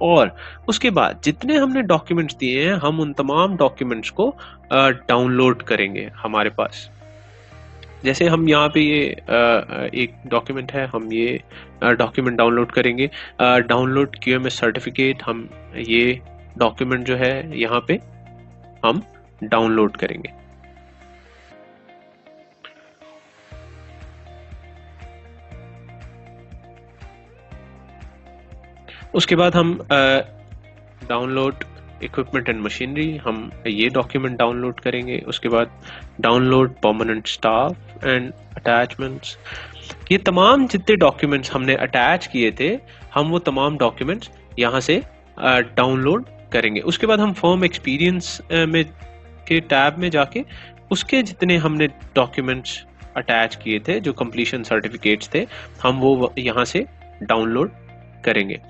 और उसके बाद जितने हमने डॉक्यूमेंट्स दिए हैं हम उन तमाम डॉक्यूमेंट्स को डाउनलोड करेंगे हमारे पास। जैसे हम यहाँ पे ये एक डॉक्यूमेंट है, हम ये डॉक्यूमेंट डाउनलोड करेंगे, डाउनलोड QMS सर्टिफिकेट, हम ये डॉक्यूमेंट जो है यहाँ पे हम डाउनलोड करेंगे। उसके बाद हम डाउनलोड इक्विपमेंट एंड मशीनरी, हम ये डॉक्यूमेंट डाउनलोड करेंगे। उसके बाद download permanent staff and attachments, ये तमाम जितने डॉक्यूमेंट्स हमने अटैच किए थे हम वो तमाम डॉक्यूमेंट्स यहाँ से डाउनलोड करेंगे। उसके बाद हम फर्म एक्सपीरियंस में के टैब में जाके उसके जितने हमने डॉक्यूमेंट्स अटैच किए थे, जो कंप्लीशन सर्टिफिकेट्स थे, हम वो यहाँ से डाउनलोड करेंगे।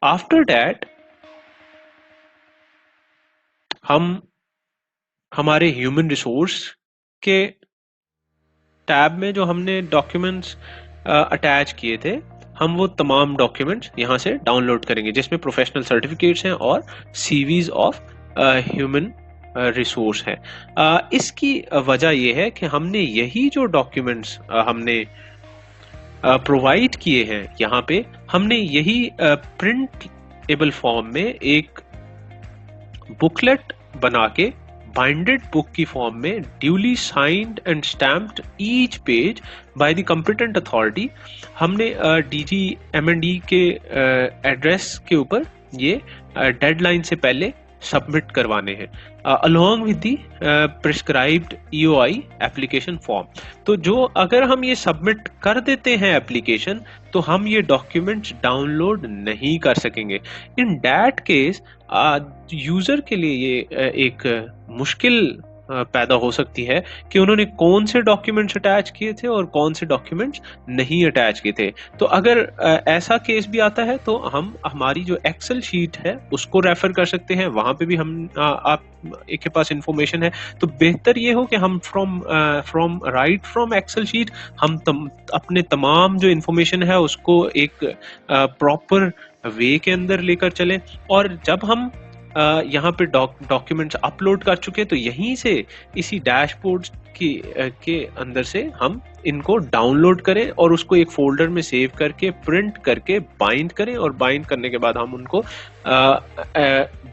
आफ्टर दैट हम हमारे ह्यूमन रिसोर्स के टैब में जो हमने डॉक्यूमेंट्स अटैच किए थे, हम वो तमाम डॉक्यूमेंट्स यहाँ से डाउनलोड करेंगे, जिसमें प्रोफेशनल सर्टिफिकेट्स हैं और सीवीज ऑफ ह्यूमन रिसोर्स है। इसकी वजह यह है कि हमने यही जो डॉक्यूमेंट्स हमने प्रोवाइड किए हैं यहाँ पे, हमने यही प्रिंटेबल फॉर्म में एक बुकलेट बना के बाइंडेड बुक की फॉर्म में duly signed and stamped each page by the competent authority हमने DGMND के एड्रेस के ऊपर ये डेडलाइन से पहले सबमिट करवाने हैं along with the prescribed EOI application form. तो जो अगर हम ये सबमिट कर देते हैं एप्लीकेशन, तो हम ये डॉक्यूमेंट्स डाउनलोड नहीं कर सकेंगे। इन दैट केस यूजर के लिए ये एक मुश्किल पैदा हो सकती है कि उन्होंने कौन से डॉक्यूमेंट्स अटैच किए थे और कौन से डॉक्यूमेंट्स नहीं अटैच किए थे। तो अगर ऐसा केस भी आता है तो हम हमारी जो एक्सेल शीट है उसको रेफर कर सकते हैं, वहां पे भी हम आप के पास इंफॉर्मेशन है। तो बेहतर ये हो कि हम फ्रॉम एक्सेल शीट हम अपने तमाम जो इंफॉर्मेशन है उसको एक प्रॉपर वे के अंदर लेकर चलें, और जब हम यहाँ पे डॉक्यूमेंट्स अपलोड कर चुके तो यहीं से इसी डैशबोर्ड के अंदर से हम इनको डाउनलोड करें और उसको एक फोल्डर में सेव करके प्रिंट करके बाइंड करें, और बाइंड करने के बाद हम उनको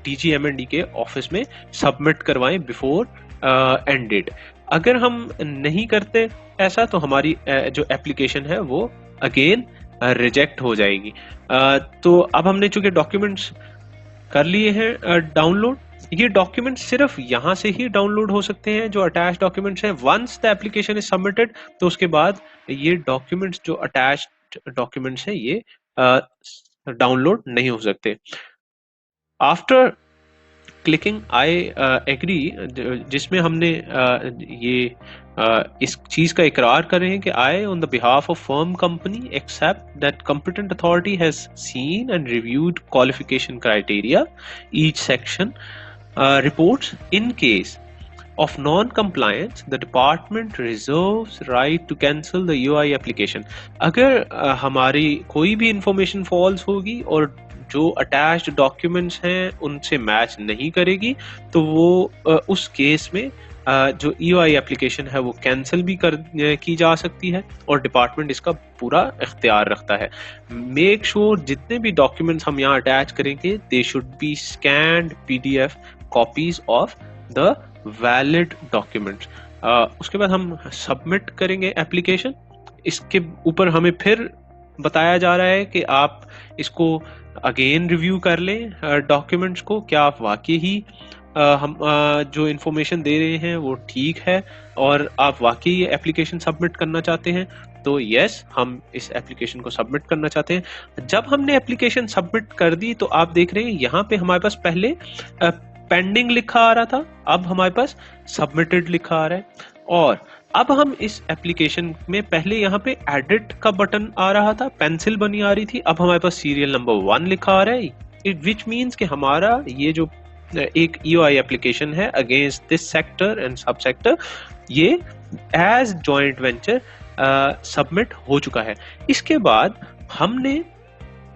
DGMND के ऑफिस में सबमिट करवाएं बिफोर एंड डेट। अगर हम नहीं करते ऐसा तो हमारी जो एप्लीकेशन है वो अगेन रिजेक्ट हो जाएगी। तो अब हमने चूंकि डॉक्यूमेंट्स कर लिए हैं डाउनलोड, ये डॉक्यूमेंट्स सिर्फ यहाँ से ही डाउनलोड हो सकते हैं जो अटैच डॉक्यूमेंट्स हैं। Once the application is submitted तो उसके बाद ये डॉक्यूमेंट्स जो अटैच्ड डॉक्यूमेंट्स हैं ये डाउनलोड नहीं हो सकते। आफ्टर क्लिकिंग आई एग्री, जिसमें हमने ये इस चीज का इकरार कर रहे हैं कि I on the behalf of firm company accept that competent authority has seen and reviewed qualification criteria each section reports in case of non-compliance, the department reserves right to cancel the EOI application। अगर हमारी कोई भी information false होगी और जो attached documents हैं उनसे match नहीं करेगी तो वो उस केस में जो EOI एप्लीकेशन है वो कैंसिल भी की जा सकती है, और डिपार्टमेंट इसका पूरा इख्तियार रखता है। मेक श्योर जितने भी डॉक्यूमेंट्स हम यहाँ अटैच करेंगे they should be scanned PDF copies of the valid documents. उसके बाद हम सबमिट करेंगे एप्लीकेशन। इसके ऊपर हमें फिर बताया जा रहा है कि आप इसको अगेन रिव्यू कर लें डॉक्यूमेंट्स को, क्या आप वाकई ही हम जो इन्फॉर्मेशन दे रहे हैं वो ठीक है और आप वाकई ये एप्लीकेशन सबमिट करना चाहते हैं। तो यस, हम इस एप्लीकेशन को सबमिट करना चाहते हैं। जब हमने एप्लीकेशन सबमिट कर दी तो आप देख रहे हैं यहाँ पे हमारे पास पहले पेंडिंग लिखा आ रहा था, अब हमारे पास सबमिटेड लिखा आ रहा है। और अब हम इस एप्लीकेशन में पहले यहाँ पे एडिट का बटन आ रहा था, पेंसिल बनी आ रही थी, अब हमारे पास सीरियल नंबर 1 लिखा आ रहा है, विच मीन्स कि हमारा ये जो एक EOI एप्लीकेशन है against this sector and sub sector, ये एज जॉइंट वेंचर सबमिट हो चुका है। इसके बाद हमने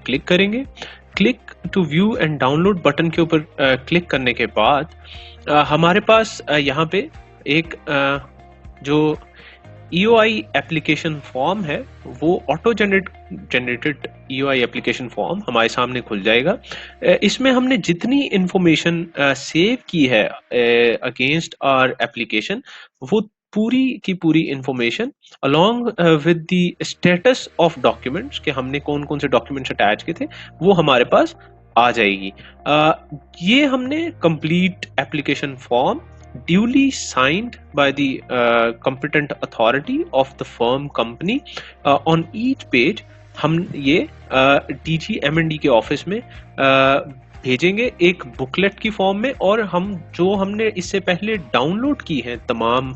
क्लिक करेंगे, click to view and download button के ऊपर क्लिक करने के बाद हमारे पास यहाँ पे एक जो EOI एप्लीकेशन फॉर्म है वो auto generated EOI application form हमारे सामने खुल जाएगा। इसमें हमने जितनी इंफॉर्मेशन सेव की है अगेंस्ट आवर एप्लीकेशन वो पूरी की पूरी information along with the status of documents, कि हमने कौन कौन से डॉक्यूमेंट्स अटैच किए थे, वो हमारे पास आ जाएगी। ये हमने complete application form duly signed by the competent authority of the firm company on each page हम ये DGMND के ऑफिस में भेजेंगे एक बुकलेट की फॉर्म में, और हम जो हमने इससे पहले डाउनलोड की हैं तमाम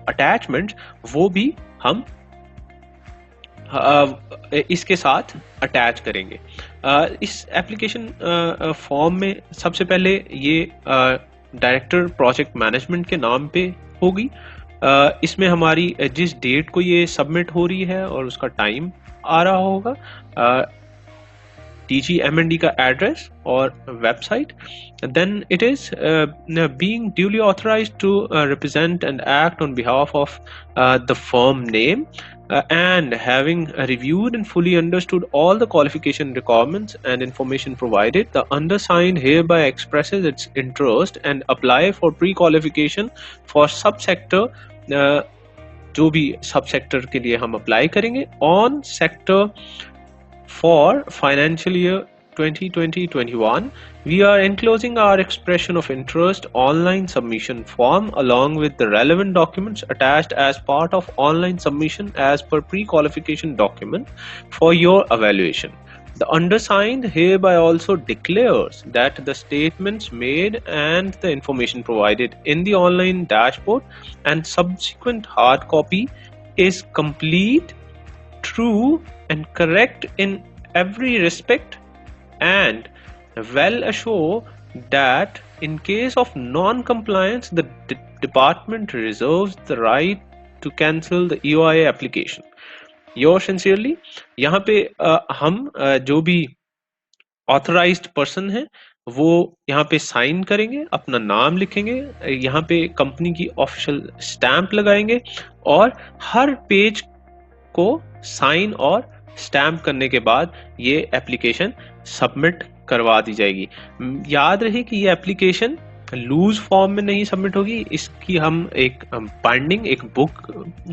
अटैचमेंट्स वो भी हम इसके साथ अटैच करेंगे। इस एप्लीकेशन फॉर्म में सबसे पहले ये डायरेक्टर प्रोजेक्ट मैनेजमेंट के नाम पे होगी। इसमें हमारी जिस डेट को ये सबमिट हो रही है और उसका टाइम आ रहा होगा, DGMND का एड्रेस और website. Then it is being duly authorized to represent and act on behalf of the firm name, and having reviewed and fully understood all the qualification requirements and information provided, the undersigned hereby expresses its interest and apply for pre-qualification for subsector, जो भी सबसेक्टर के लिए हम apply करेंगे, on sector for financial year 2020-21. We are enclosing our expression of interest online submission form along with the relevant documents attached as part of online submission as per pre-qualification document for your evaluation. The undersigned hereby also declares that the statements made and the information provided in the online dashboard and subsequent hard copy is complete, true and correct in every respect, and well assure that in case of non-compliance the department reserves the right to cancel the EOIA application. Yours sincerely। यहाँ पे हम जो भी authorised person है वो यहाँ पे sign करेंगे, अपना नाम लिखेंगे, यहाँ पे कंपनी की ऑफिशियल स्टैंप लगाएंगे और हर पेज को साइन और स्टैम्प करने के बाद ये एप्लीकेशन सबमिट करवा दी जाएगी। याद रहे कि ये एप्लीकेशन लूज फॉर्म में नहीं सबमिट होगी, इसकी हम एक बाइंडिंग एक बुक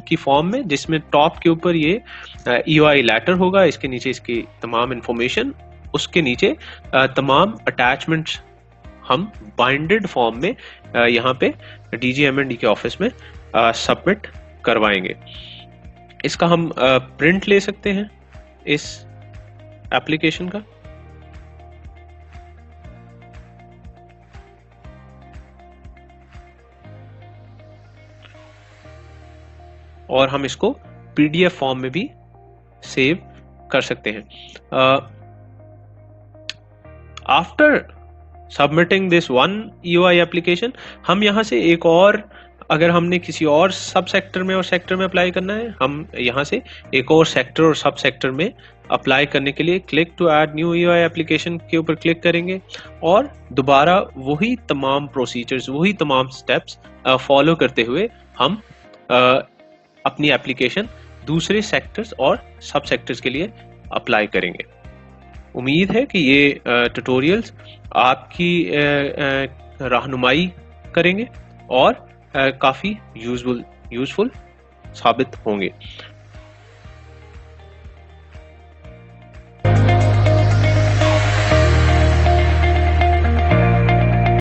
की फॉर्म में, जिसमें टॉप के ऊपर ये EOI लेटर होगा, इसके नीचे इसकी तमाम इंफॉर्मेशन, उसके नीचे तमाम अटैचमेंट्स हम बाइंडेड फॉर्म में यहाँ पे DGMND के ऑफिस में सबमिट करवाएंगे। इसका हम प्रिंट ले सकते हैं इस एप्लीकेशन का। और हम इसको PDF फॉर्म में भी सेव कर सकते हैं। After submitting this one EOI application, हम यहाँ से एक और, अगर हमने किसी और सब सेक्टर में और सेक्टर में अप्लाई करना है, हम यहाँ से एक और सेक्टर और सब सेक्टर में अप्लाई करने के लिए click to add new EOI application के ऊपर क्लिक करेंगे और दोबारा वही तमाम प्रोसीजर्स, वही तमाम स्टेप्स फॉलो करते हुए हम अपनी एप्लीकेशन दूसरे सेक्टर्स और सब सेक्टर्स के लिए अप्लाई करेंगे। उम्मीद है कि ये ट्यूटोरियल्स आपकी रहनुमाई करेंगे और काफ़ी यूजफुल साबित होंगे।